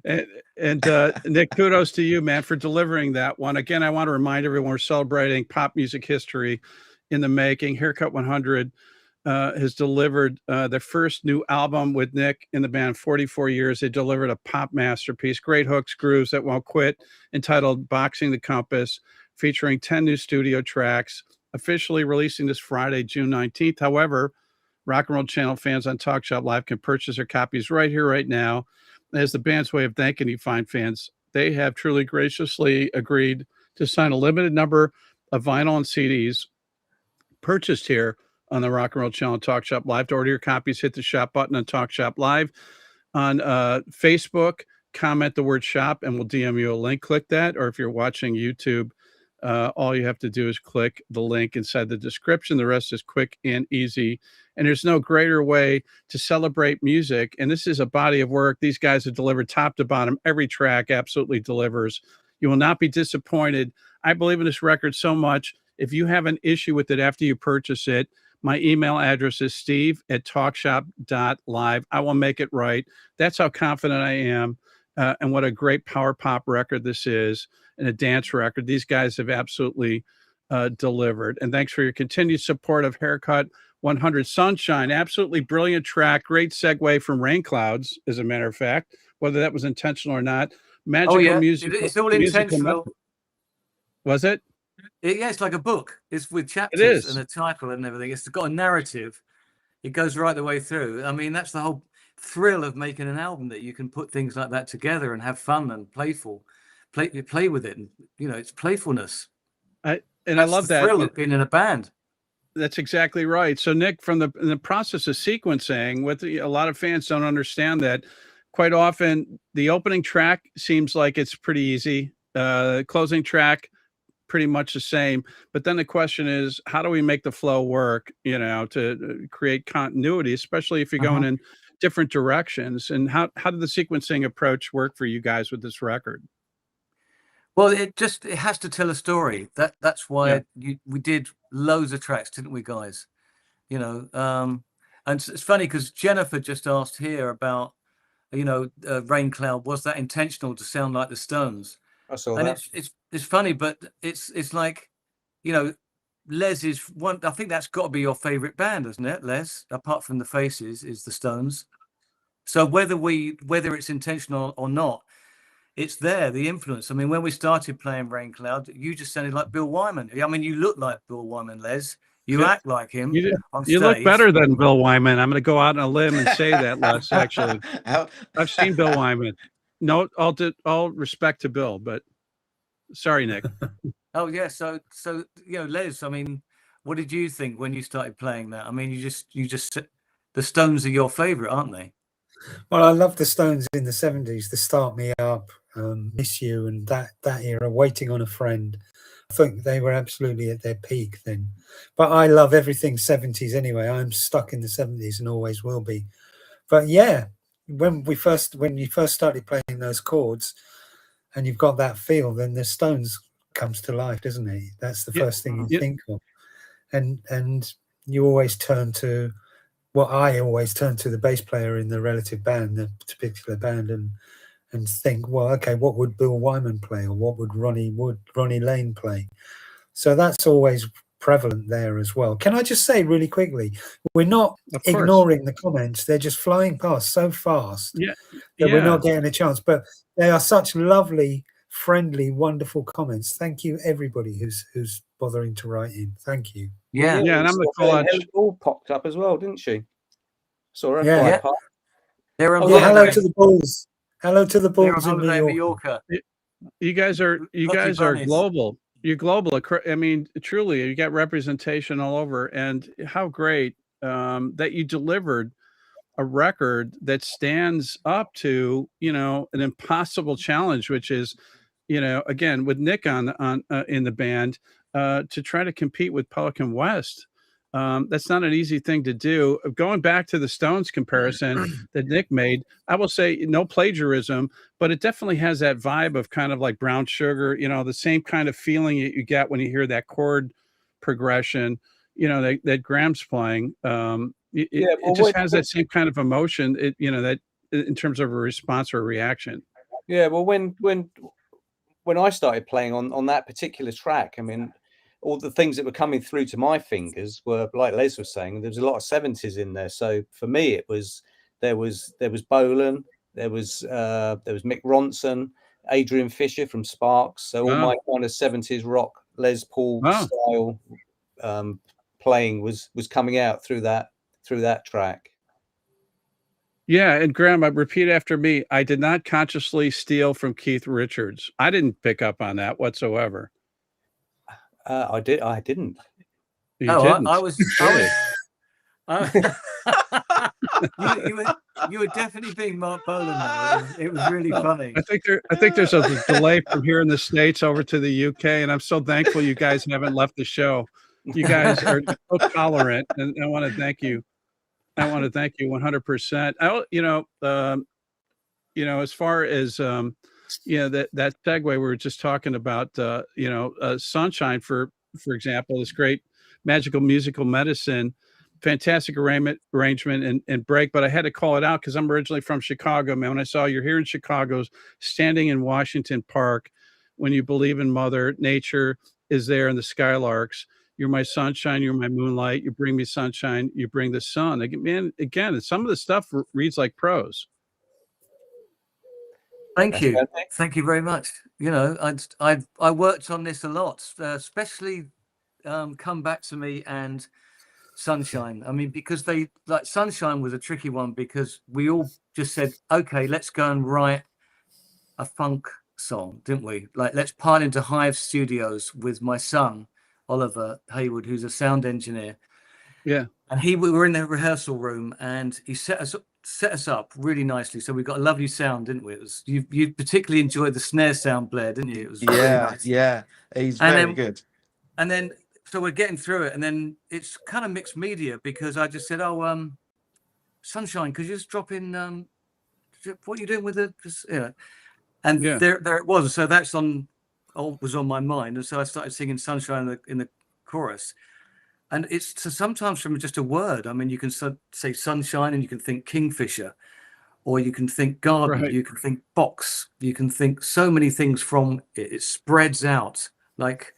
And Nick, kudos to you, man, for delivering that one. Again, I want to remind everyone we're celebrating pop music history in the making. Haircut 100 has delivered their first new album with Nick in the band, 44 years. They delivered a pop masterpiece, great hooks, grooves that won't quit, entitled Boxing the Compass, featuring 10 new studio tracks, officially releasing this Friday, June 19th. However, Rock and Roll Channel fans on TalkShopLive can purchase their copies right here, right now. As the band's way of thanking you fine fans, they have truly graciously agreed to sign a limited number of vinyl and CDs purchased here on the Rock and Roll Channel TalkShopLive. To order your copies, hit the shop button on TalkShopLive. On Facebook, comment the word shop and we'll DM you a link. Click that. Or if you're watching YouTube, all you have to do is click the link inside the description. The rest is quick and easy. And there's no greater way to celebrate music. And this is a body of work. These guys have delivered top to bottom. Every track absolutely delivers. You will not be disappointed. I believe in this record so much. If you have an issue with it after you purchase it, my email address is steve@talkshop.live. I will make it right. That's how confident I am. And what a great power pop record this is, and a dance record. These guys have absolutely delivered. And thanks for your continued support of Haircut 100. Sunshine, absolutely brilliant track. Great segue from Rainclouds, as a matter of fact, whether that was intentional or not. Magical music. It's all intentional. Was it? Yeah, it's like a book. It's with chapters and a title and everything. It's got a narrative. It goes right the way through. I mean, that's the whole thrill of making an album, that you can put things like that together and have fun and play with it. And, you know, it's playfulness. I love that. Thrill of being in a band. That's exactly right. So, Nick, from in the process of sequencing, a lot of fans don't understand that quite often the opening track seems like it's pretty easy. Closing track, pretty much the same. But then the question is, how do we make the flow work, you know, to create continuity, especially if you're going in different directions? And how did the sequencing approach work for you guys with this record? Well, it has to tell a story. That's why we did loads of tracks, didn't we, guys? You know, and it's funny because Jennifer just asked here about, you know, Raincloud. Was that intentional to sound like the Stones? I saw and that. It's funny, but it's like, you know, Les is one. I think that's got to be your favorite band, isn't it, Les? Apart from the Faces, is the Stones. So whether it's intentional or not, it's there, the influence. I mean, when we started playing Raincloud, you just sounded like Bill Wyman. I mean, you look like Bill Wyman, Les. You act like him. You look better than Bill Wyman. I'm going to go out on a limb and say that, Les, actually. I've seen Bill Wyman. No, all respect to Bill, but sorry, Nick. Oh, yeah. So, you know, Les, I mean, what did you think when you started playing that? I mean, you just the Stones are your favorite, aren't they? Well, I love the Stones in the 70s, the Start Me Up, Miss You, and that era, Waiting on a Friend. I think they were absolutely at their peak then. But I love everything 70s anyway. I'm stuck in the 70s and always will be. But yeah, when you first started playing those chords and you've got that feel, then the Stones comes to life, doesn't it? That's the first thing you think of. And you always turn to, well, I always turn to the bass player in the relative band, the particular band, and think, well, okay, what would Bill Wyman play, or what would Ronnie Lane play? So that's always prevalent there as well. Can I just say really quickly, we're not ignoring the comments; they're just flying past so fast that we're not getting a chance. But they are such lovely friendly, wonderful comments. Thank you, everybody who's bothering to write in. Thank you. Yeah. Yeah, and I'm gonna call out. Helen Ball popped up as well, didn't she? Saw her Yeah. fly Yeah. past. They're on Yeah, hello holiday. to the Bulls. Hello to the They're on Bulls in New holiday in York. Mallorca. You guys are Lucky bunnies. global. You're global. I mean, truly, you got representation all over. And how great that you delivered a record that stands up to, you know, an impossible challenge, which is, you know, again with Nick on in the band, to try to compete with Pelican West. That's not an easy thing to do. Going back to the Stones comparison that Nick made, I will say no plagiarism, but it definitely has that vibe of kind of like Brown Sugar, you know, the same kind of feeling you get when you hear that chord progression, you know, that Graham's playing. It just has that same kind of emotion, you know, that in terms of a response or a reaction. Yeah, well, when I started playing on that particular track, I mean, all the things that were coming through to my fingers were, like Les was saying, there was a lot of 70s in there. So for me, it was there was Bolan, there was Mick Ronson, Adrian Fisher from Sparks. So all my kind of 70s rock Les Paul style playing was coming out through that track. Yeah, and Graham, repeat after me. I did not consciously steal from Keith Richards. I didn't pick up on that whatsoever. I didn't. You No, didn't. You were definitely being Mark Bolan though. It was really funny. I think there's a delay from here in the States over to the UK, and I'm so thankful you guys haven't left the show. You guys are so tolerant, and I want to thank you. I want to thank you 100%. As far as that segue we were just talking about, Sunshine, for example, this great magical musical medicine, fantastic arrangement and break. But I had to call it out because I'm originally from Chicago, man. When I saw you're here in Chicago, standing in Washington Park, when you believe in Mother Nature is there in the skylarks. You're my sunshine, you're my moonlight, you bring me sunshine, you bring the sun. Again, some of the stuff reads like prose. Thank you. Thank you very much. You know, I worked on this a lot, especially Come Back to Me and Sunshine. I mean, because Sunshine was a tricky one because we all just said, okay, let's go and write a funk song, didn't we? Like, let's pile into Hive Studios with my son, Oliver Heyward, who's a sound engineer. Yeah. And we were in the rehearsal room and he set us up really nicely. So we got a lovely sound, didn't we? It was, you particularly enjoyed the snare sound, Blair, didn't you? It was really nice. Yeah. He's very good. And then, so we're getting through it, and then it's kind of mixed media because I just said, Sunshine, could you just drop in, what are you doing with the, and there it was. So that's was on my mind. And so I started singing Sunshine in the chorus. And it's sometimes from just a word. I mean, you can say sunshine and you can think kingfisher, or you can think garden, you can think box, you can think so many things from it. It spreads out like,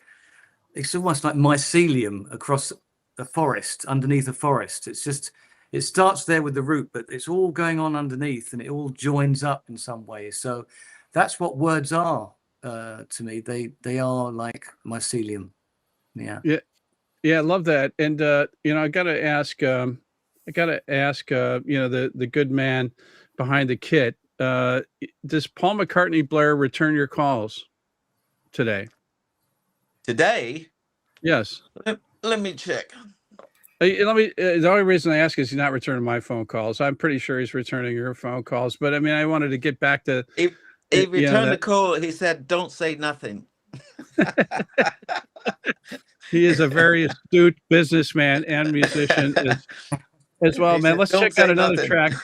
it's almost like mycelium across a forest, underneath a forest. It's just, it starts there with the root, but it's all going on underneath and it all joins up in some way. So that's what words are to me. They are like mycelium. Yeah. Yeah, I love that. And I gotta ask, the good man behind the kit. Does Paul McCartney, Blair, return your calls today? Today? Yes. Let me check. The only reason I ask is he's not returning my phone calls. I'm pretty sure he's returning your phone calls. But I mean, I wanted to get back to. He returned the call. He said, "Don't say nothing." He is a very astute businessman and musician as well, man. Let's check out another track.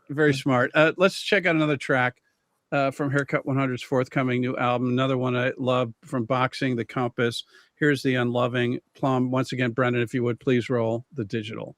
Very smart. Let's check out another track from Haircut 100's forthcoming new album. Another one I love from Boxing, The Compass. Here's the Unloving Plum. Once again, Brendan, if you would please roll the digital.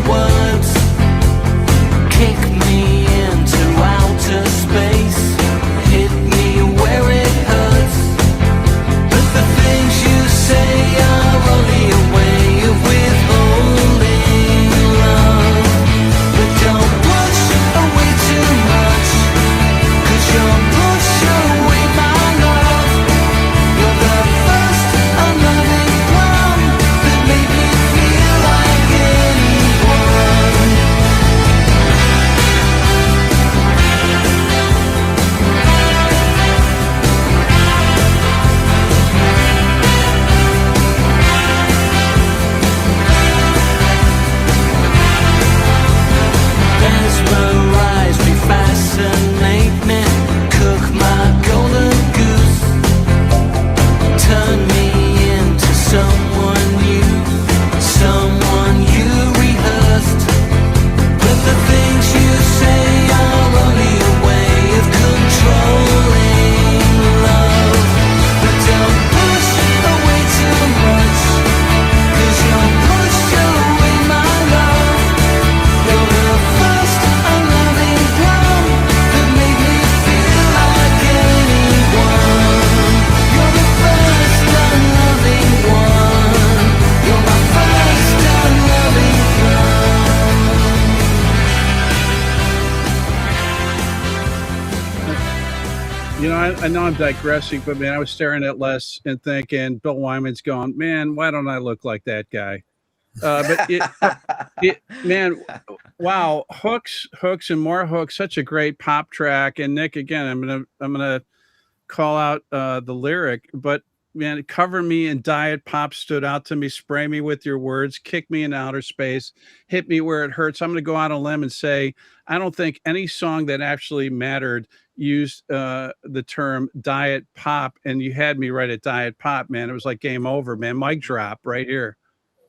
Words I know I'm digressing, but man, I was staring at Les and thinking, Bill Wyman's going, man, why don't I look like that guy? Man, wow, hooks and more hooks, such a great pop track. And Nick, again, I'm gonna call out the lyric, but man, cover me in diet pop stood out to me, spray me with your words, kick me in outer space, hit me where it hurts. I'm gonna go out on a limb and say I don't think any song that actually mattered used the term diet pop, and you had me right at diet pop, man. It was like game over, man. Mic drop right here.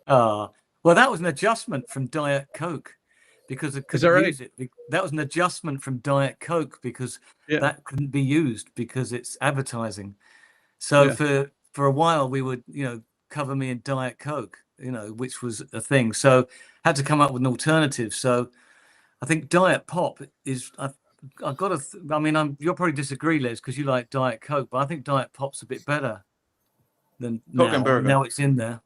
Well, that was an adjustment from Diet Coke because it couldn't right? use it. That was an adjustment from Diet Coke because that couldn't be used because it's advertising. So for a while we would, cover me in Diet Coke, which was a thing. So had to come up with an alternative. So I think Diet Pop is. I've got to. You'll probably disagree, Les, because you like Diet Coke, but I think Diet Pop's a bit better than now it's in there.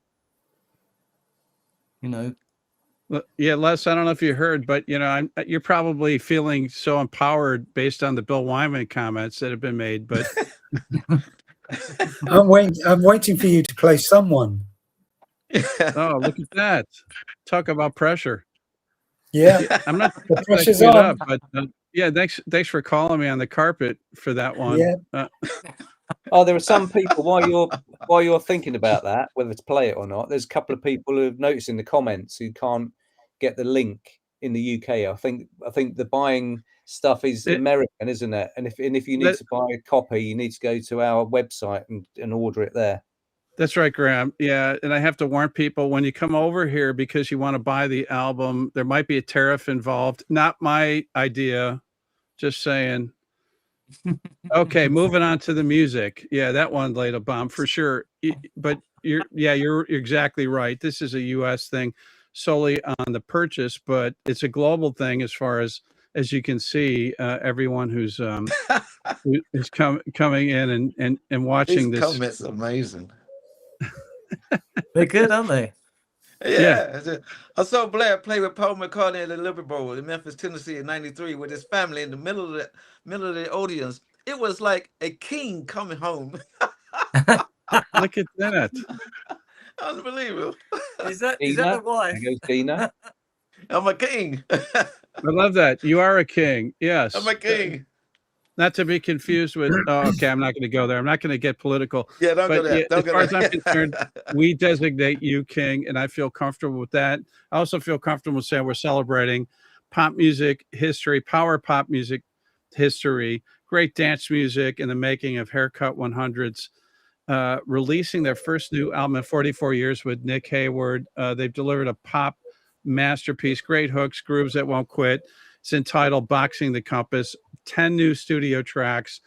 Yeah, Les, I don't know if you heard, but you're probably feeling so empowered based on the Bill Wyman comments that have been made. But I'm waiting for you to play Someone. Oh, look at that! Talk about pressure. Yeah, I'm not. The pressure's on. Up, but yeah, thanks for calling me on the carpet for that one. Yeah. There are some people while you're thinking about that, whether to play it or not. There's a couple of people who've noticed in the comments who can't get the link in the UK. I think the buying stuff is American, isn't it? And if you need to buy a copy, you need to go to our website and order it there. That's right, Graham. Yeah, and I have to warn people when you come over here because you want to buy the album, there might be a tariff involved. Not my idea. Just saying. Okay, moving on to the music. Yeah, that one laid a bomb for sure. But you're exactly right. This is a U.S. thing solely on the purchase, but it's a global thing as far as you can see. Everyone who's coming in and watching These this. comments are amazing. They're good, aren't they? Yeah. I saw Blair play with Paul McCartney at the Liberty Bowl in Memphis, Tennessee in '93 with his family in the middle of the audience. It was like a king coming home. Look at that. Unbelievable. Is that the wife? There goes Dina. I'm a king. I love that. You are a king. Yes. I'm a king. Not to be confused with, okay, I'm not going to go there. I'm not going to get political. Yeah, don't go there. As far as I'm concerned, we designate you king, and I feel comfortable with that. I also feel comfortable saying we're celebrating pop music history, power pop music history, great dance music in the making of Haircut 100s, releasing their first new album in 44 years with Nick Heyward. They've delivered a pop masterpiece, great hooks, grooves that won't quit. It's entitled Boxing the Compass, 10 new studio tracks.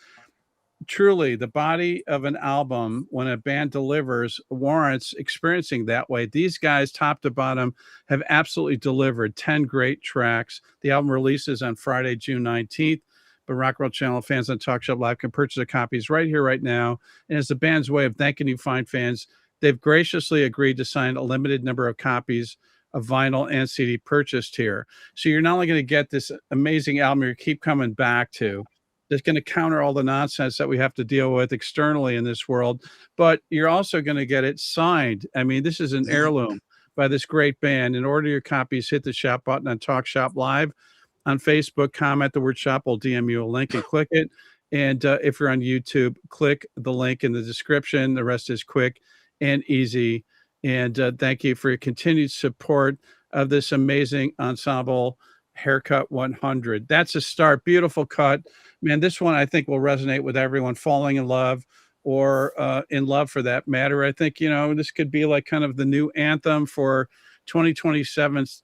Truly, the body of an album, when a band delivers, warrants experiencing that way. These guys, top to bottom, have absolutely delivered 10 great tracks. The album releases on Friday, June 19th. But Rock World Channel fans on TalkShop Live can purchase their copies right here, right now. And as the band's way of thanking you fine fans, they've graciously agreed to sign a limited number of copies of vinyl and CD purchased here. So you're not only going to get this amazing album you keep coming back to, that's going to counter all the nonsense that we have to deal with externally in this world, but you're also going to get it signed. I mean, this is an heirloom by this great band. In order your copies, hit the shop button on TalkShop Live on Facebook, comment the word shop, we'll DM you a link and click it. And if you're on YouTube, click the link in the description. The rest is quick and easy. And thank you for your continued support of this amazing ensemble, Haircut 100. That's a start. Beautiful cut. Man, this one I think will resonate with everyone falling in love or in love for that matter. I think, this could be like kind of the new anthem for 2027's,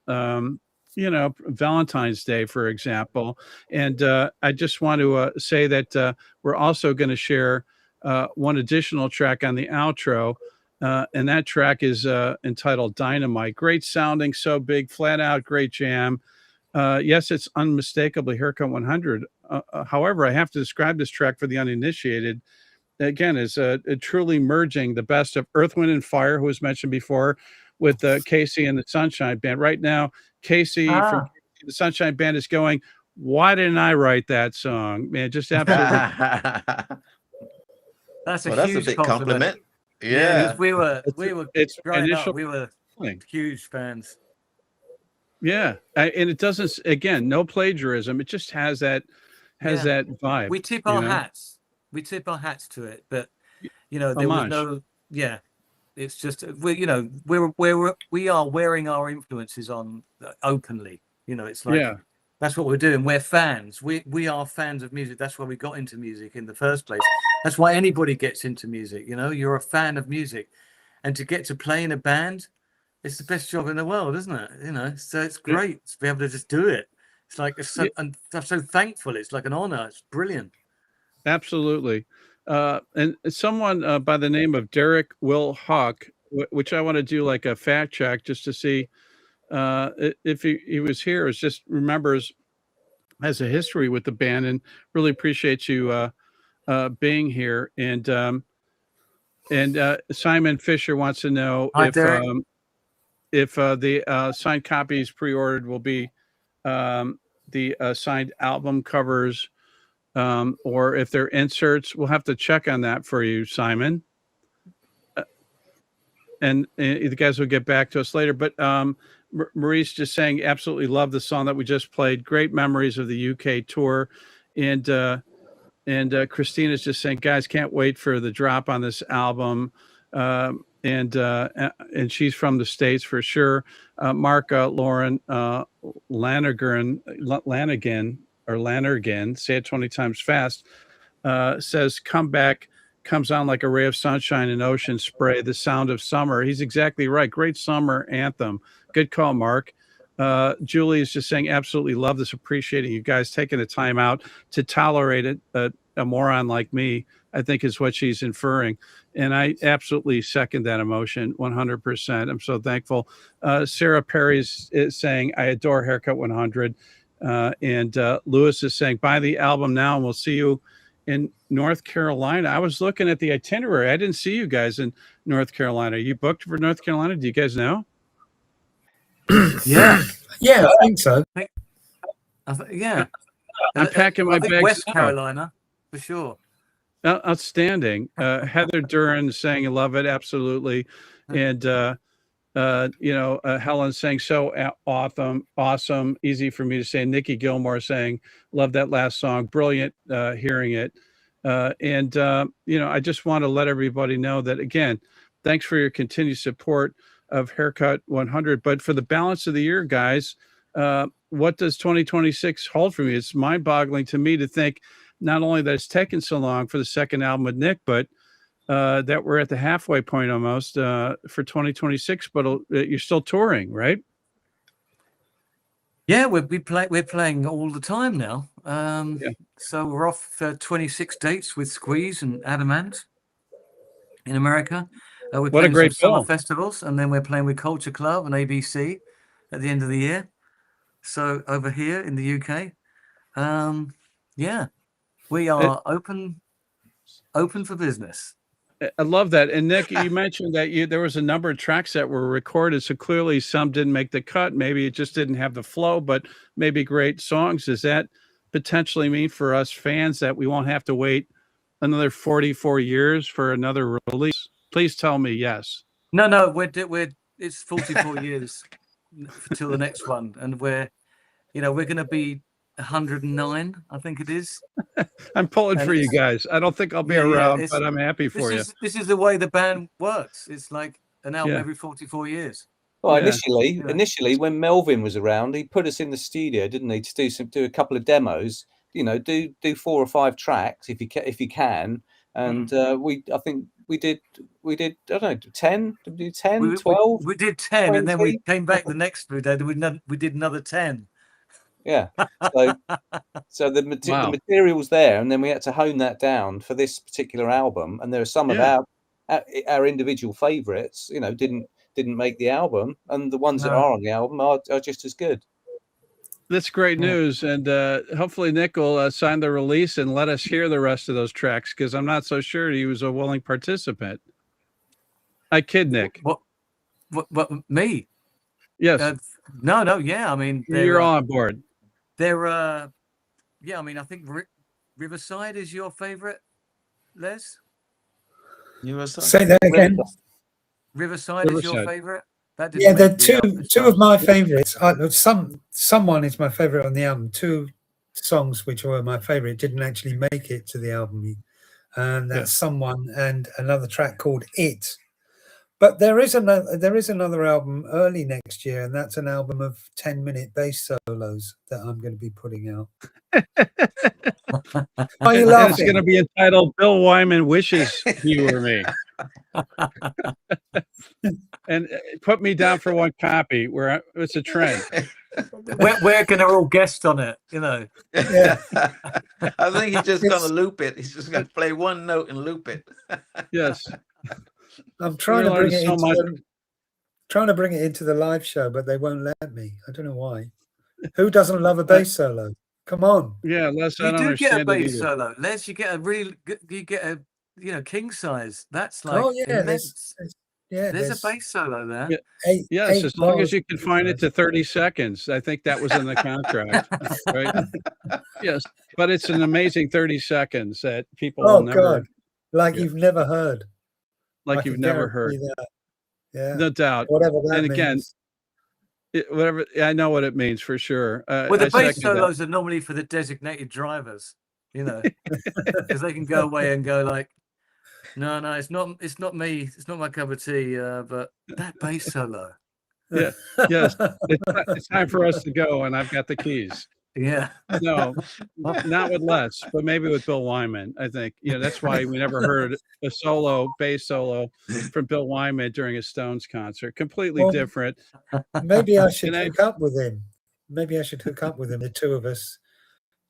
Valentine's Day, for example. And I just want to say that we're also going to share one additional track on the outro. And that track is entitled Dynamite. Great sounding, so big, flat out, great jam. Yes, it's unmistakably Haircut 100. However, I have to describe this track for the uninitiated. Again, is truly merging the best of Earth, Wind, and Fire, who was mentioned before, with Casey and the Sunshine Band. Right now, Casey from the Sunshine Band is going, why didn't I write that song? Man, just absolutely That's a Well, that's a huge big compliment. compliment. Yeah. 'cause we were It's growing initial up, we were thing. huge fans. Yeah, and it doesn't. Again, no plagiarism. It just has that vibe. We tip you our know? hats. We tip our hats to it, but there was Homage. no. Yeah, it's just we are wearing our influences on openly. It's like Yeah. that's what we're doing. We're fans. We are fans of music. That's why we got into music in the first place. That's why anybody gets into music. You're a fan of music, and to get to play in a band, it's the best job in the world, isn't it? So it's great to be able to just do it. It's like and I'm so thankful. It's like an honor. It's brilliant. Absolutely. And someone by the name of Derek Will Hawk, which I want to do like a fact check just to see if he was here, is just remembers has a history with the band, and really appreciate you being here. And Simon Fisher wants to know Hi, if Derek. the signed copies pre-ordered will be the signed album covers, or if they're inserts. We'll have to check on that for you, Simon. And the guys will get back to us later. But Maurice just saying, absolutely love the song that we just played. Great memories of the UK tour. And Christina's just saying, guys, can't wait for the drop on this album. And she's from the States for sure. Mark Lauren Lanigan, say it 20 times fast, says, come back, comes on like a ray of sunshine and ocean spray, the sound of summer. He's exactly right. Great summer anthem. Good call, Mark. Julie is just saying, absolutely love this, appreciating you guys taking the time out to tolerate it. A moron like me, I think, is what she's inferring. And I absolutely second that emotion 100%. I'm so thankful. Sarah Perry is saying, I adore Haircut 100. And Lewis is saying, buy the album now and we'll see you in North Carolina. I was looking at the itinerary. I didn't see you guys in North Carolina. Are you booked for North Carolina? Do you guys know? Yeah, I think so. Yeah. I'm packing my bags West now. Carolina, for sure. Outstanding. Heather Duran saying, I love it. Absolutely. And, Helen saying, so awesome. Easy for me to say. Nikki Gilmore saying, love that last song. Brilliant hearing it. I just want to let everybody know that, again, thanks for your continued support of Haircut 100. But for the balance of the year, guys, what does 2026 hold for me? It's mind-boggling to me to think not only that it's taken so long for the second album with Nick, but that we're at the halfway point almost for 2026. But you're still touring, right? Yeah, we're playing all the time now. So we're off 26 dates with Squeeze and Adamant in America. We're What a playing great some summer film. festivals, and then we're playing with Culture Club and ABC at the end of the year. So over here in the UK, we are open for business. I love that. And Nick, you mentioned that there was a number of tracks that were recorded. So clearly some didn't make the cut. Maybe it just didn't have the flow, but maybe great songs. Does that potentially mean for us fans that we won't have to wait another 44 years for another release? Please tell me yes. No, it's 44 years till the next one. And we're going to be 109, I think it is. I'm pulling for you guys. I don't think I'll be around, but I'm happy for you. This is the way the band works. It's like an album every 44 years. Well, initially, when Melvin was around, he put us in the studio, didn't he, to do a couple of demos. Do 4 or 5 tracks if you can. And I think we did. I don't know, 10. Did we do 10, 12? We did 10, 20? and then we came back the next few days. We did another 10. Yeah. So the material's there, and then we had to hone that down for this particular album. And there are some of our individual favourites, didn't make the album, and the ones that are on the album are just as good. That's great news, and hopefully Nick will sign the release and let us hear the rest of those tracks, because I'm not so sure he was a willing participant. I kid, Nick. What me? Yes. No. Yeah, I mean, you're on board. I mean, I think Riverside is your favorite, Les? Say that again. Riverside is your Riverside. favorite? That Yeah, didn't the make the two charts. of my favorites. Someone is my favorite on the album. Two songs which were my favorite didn't actually make it to the album, and that's Someone and another track called It. But there is another album early next year, and that's an album of 10-minute bass solos that I'm going to be putting out. Are you And laughing? it's going to be entitled "Bill Wyman Wishes You Were Me." And put me down for one copy. Where it's a trend. We're going to all guest on it, you know. Yeah. I think he's just going to loop it. He's just going to play one note and loop it. Yes. I'm trying to bring it so much. trying to bring it into the live show, but they won't let me. I don't know why. Who doesn't love a bass solo? Come on. Yeah, Les, I You don't do get a understand it bass either. solo. Les, you get a really good, you get a, you know, king size. That's like Oh yeah, immense. There's a bass solo there. Yeah. Yes, eight as long bars. as you can find it to 30 seconds. I think that was in the contract, right? Yes, but it's an amazing 30 seconds that people Oh will never, God, like Yeah. you've never heard. I like you've can never guarantee heard. that. Yeah, No doubt. whatever that And again, means. whatever, I know what it means for sure. Well, the I bass second that. solos are normally for the designated drivers, you know, because they can go away and go like, no, it's not me, it's not my cup of tea. But that bass solo, Yeah. Yes, it's time for us to go, and I've got the keys. yeah. No, not with Les, but maybe with Bill Wyman. I think, that's why we never heard a bass solo from Bill Wyman during a Stones concert. Completely Well, different. Maybe I should And hook up with him. Maybe I should hook up with him. The two of us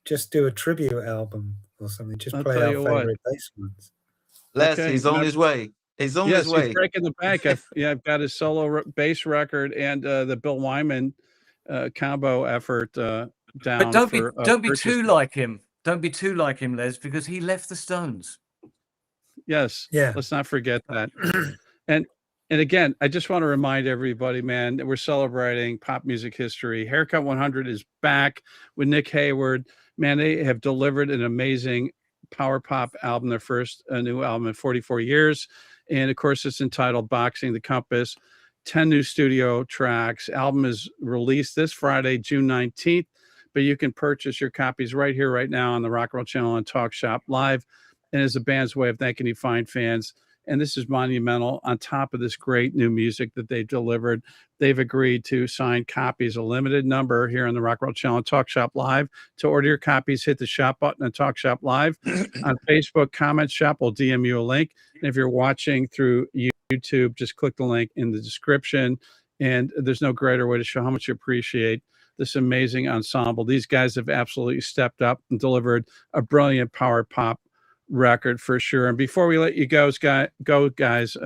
just do a tribute album or something. Just I'll play tell our you what. favorite bass ones. Les, Okay, he's on his way. He's on his way. He's breaking the bank. I've got his solo bass record and the Bill Wyman combo effort down. But don't be purchase. too like him. Don't be too like him, Les, because he left the Stones. Yes. Yeah. Let's not forget that. And again, I just want to remind everybody, man, that we're celebrating pop music history. Haircut 100 is back with Nick Heyward. Man, they have delivered an amazing power pop album, their first new album in 44 years. And of course, it's entitled Boxing the Compass. 10 new studio tracks. Album is released this Friday, June 19th. But you can purchase your copies right here, right now on the Rock and Roll Channel and Talk Shop Live. And as a band's way of thanking you fine fans. And this is monumental. On top of this great new music that they've delivered, they've agreed to sign copies, a limited number here on the Rock and Roll Channel and Talk Shop Live. To order your copies, hit the shop button on Talk Shop Live. On Facebook, Comment Shop will DM you a link. And if you're watching through YouTube, just click the link in the description. And there's no greater way to show how much you appreciate this amazing ensemble. These guys have absolutely stepped up and delivered a brilliant power pop record for sure. And before we let you go, guys,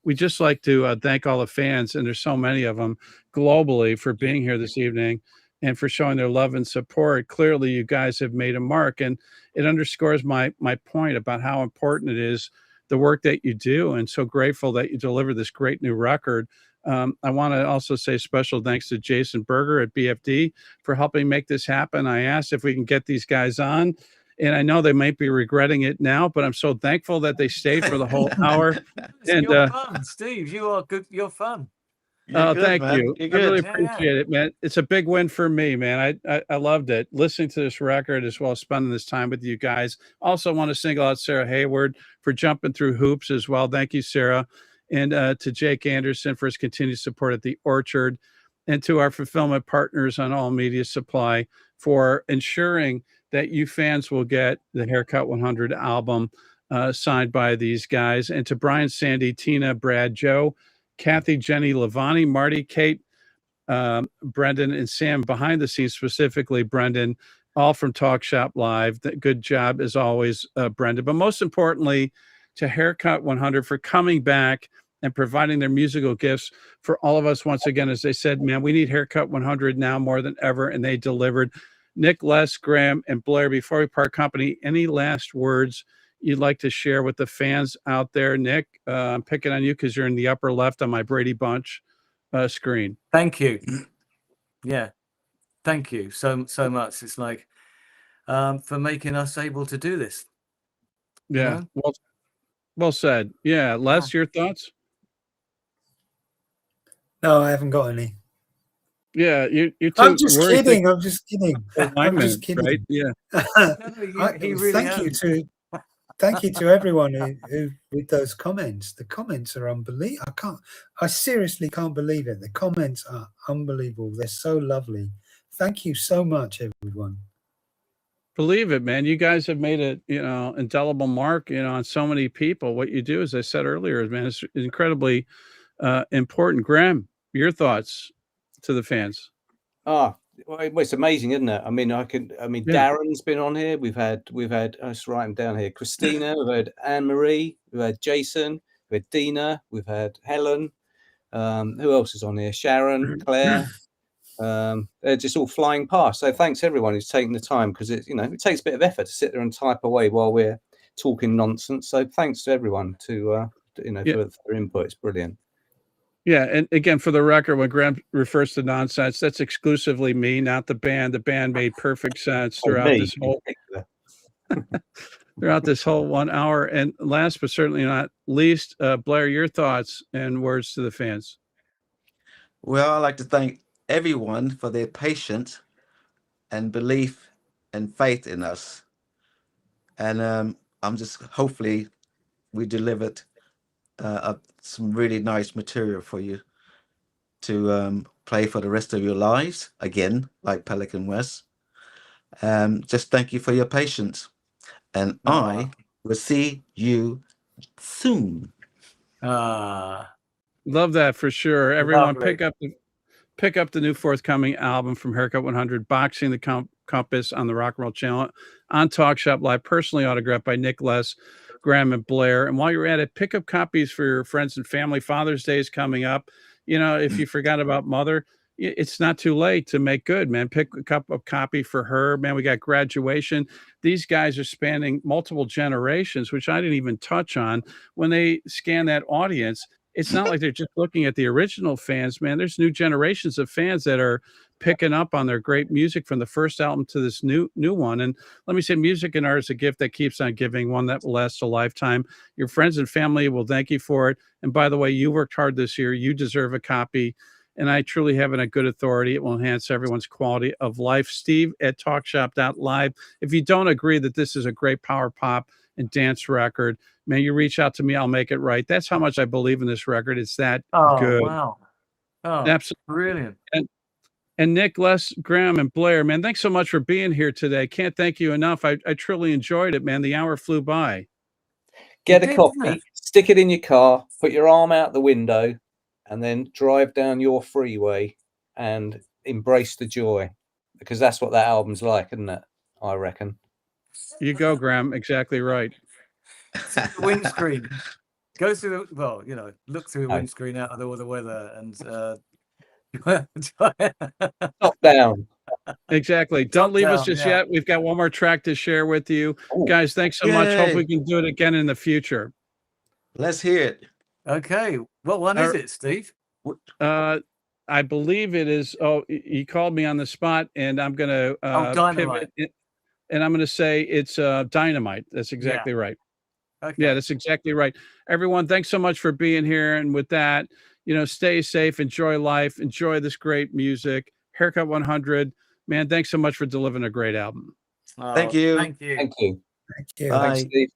we just like to thank all the fans, and there's so many of them globally, for being here this evening and for showing their love and support. Clearly, you guys have made a mark, and it underscores my point about how important it is, the work that you do, and so grateful that you deliver this great new record. I want to also say special thanks to Jason Berger at BFD for helping make this happen. I asked if we can get these guys on, and I know they might be regretting it now, but I'm so thankful that they stayed for the whole hour. And you're fun, Steve. You are good. You're fun. Oh, thank man. you. You're I really good. appreciate it, man. It's a big win for me, man. I loved it. Listening to this record as well as spending this time with you guys. Also want to single out Sarah Heyward for jumping through hoops as well. Thank you, Sarah. And to Jake Anderson for his continued support at the Orchard, and to our fulfillment partners on All Media Supply for ensuring that you fans will get the Haircut 100 album signed by these guys. And to Brian, Sandy, Tina, Brad, Joe, Kathy, Jenny, Lavani, Marty, Kate, Brendan, and Sam behind the scenes, specifically Brendan, all from Talk Shop Live. Good job as always, Brendan. But most importantly, to Haircut 100 for coming back and providing their musical gifts for all of us. Once again, as they said, man, we need Haircut 100 now more than ever, and they delivered. Nick, Les, Graham, and Blair, before we part company, any last words you'd like to share with the fans out there? Nick, I'm picking on you because you're in the upper left on my Brady Bunch screen. Thank you. Yeah, thank you so much. It's like for making us able to do this. Yeah. Well said. Yeah, Les, your thoughts? No, I haven't got any. Yeah, you're I'm too just worried. kidding. I'm just kidding. I'm alignment, just kidding. right? Yeah. He really Thank you to everyone who with those comments. The comments are unbelievable. I seriously can't believe it. The comments are unbelievable. They're so lovely. Thank you so much, everyone. Believe it, man. You guys have made a, indelible mark, on so many people. What you do, as I said earlier, man, is incredibly important. Graham, your thoughts to the fans? Well, it's amazing, isn't it? I mean, Yeah. Darren's been on here. We've had, let's write them down here. Christina, we've had Anne-Marie, we've had Jason, we've had Dina, we've had Helen. Who else is on here? Sharon, Claire. They're just all flying past. So thanks everyone who's taking the time, because it takes a bit of effort to sit there and type away while we're talking nonsense. So thanks to everyone for their input. It's brilliant. Yeah, and again, for the record, when Graham refers to nonsense, that's exclusively me, not the band. The band made perfect sense throughout this whole 1 hour. And last but certainly not least, Blair, your thoughts and words to the fans. Well, I'd like to thank everyone for their patience and belief and faith in us. And I'm just hopefully we delivered some really nice material for you to play for the rest of your lives, again, like Pelican West. Just thank you for your patience, and I will see you soon. Love that for sure. Everyone, pick up the new forthcoming album from Haircut 100, Boxing the Compass, on the Rock and Roll Channel, on TalkShopLive, personally autographed by Nick, Les, Graham, and Blair. And while you're at it, pick up copies for your friends and family. Father's Day is coming up. If you forgot about Mother, it's not too late to make good, man. Pick a copy for her, man. We got Graduation. These guys are spanning multiple generations, which I didn't even touch on. When they scan that audience, it's not like they're just looking at the original fans, man. There's new generations of fans that are picking up on their great music from the first album to this new one. And let me say, music and art is a gift that keeps on giving, one that will last a lifetime. Your friends and family will thank you for it. And by the way, you worked hard this year. You deserve a copy. And I truly have it on good authority. It will enhance everyone's quality of life. Steve at TalkShop.Live. If you don't agree that this is a great power pop and dance record, man, you reach out to me. I'll make it right. That's how much I believe in this record. It's that good. Wow. Oh, absolutely brilliant. And Nick, Les, Graham, and Blair, man, thanks so much for being here today. Can't thank you enough. I truly enjoyed it, man. The hour flew by. Get a copy, stick it in your car, put your arm out the window, and then drive down your freeway and embrace the joy, because that's what that album's like, isn't it? I reckon. You go, Graham. Exactly right. The windscreen. Go through look through the windscreen out of all the weather and top down. Exactly. Don't leave us just yet. We've got one more track to share with you. Guys, thanks so much. Hope we can do it again in the future. Let's hear it. Okay. What one is it, Steve? I believe it is. Oh, he called me on the spot, and I'm going to Dynamite. pivot, and I'm going to say it's Dynamite. That's exactly right. Okay. Yeah, that's exactly right. Everyone, thanks so much for being here. And with that, stay safe, enjoy life, enjoy this great music. Haircut 100. Man, thanks so much for delivering a great album. Thank you. Thank you. Thank you. Bye. Thanks, Steve.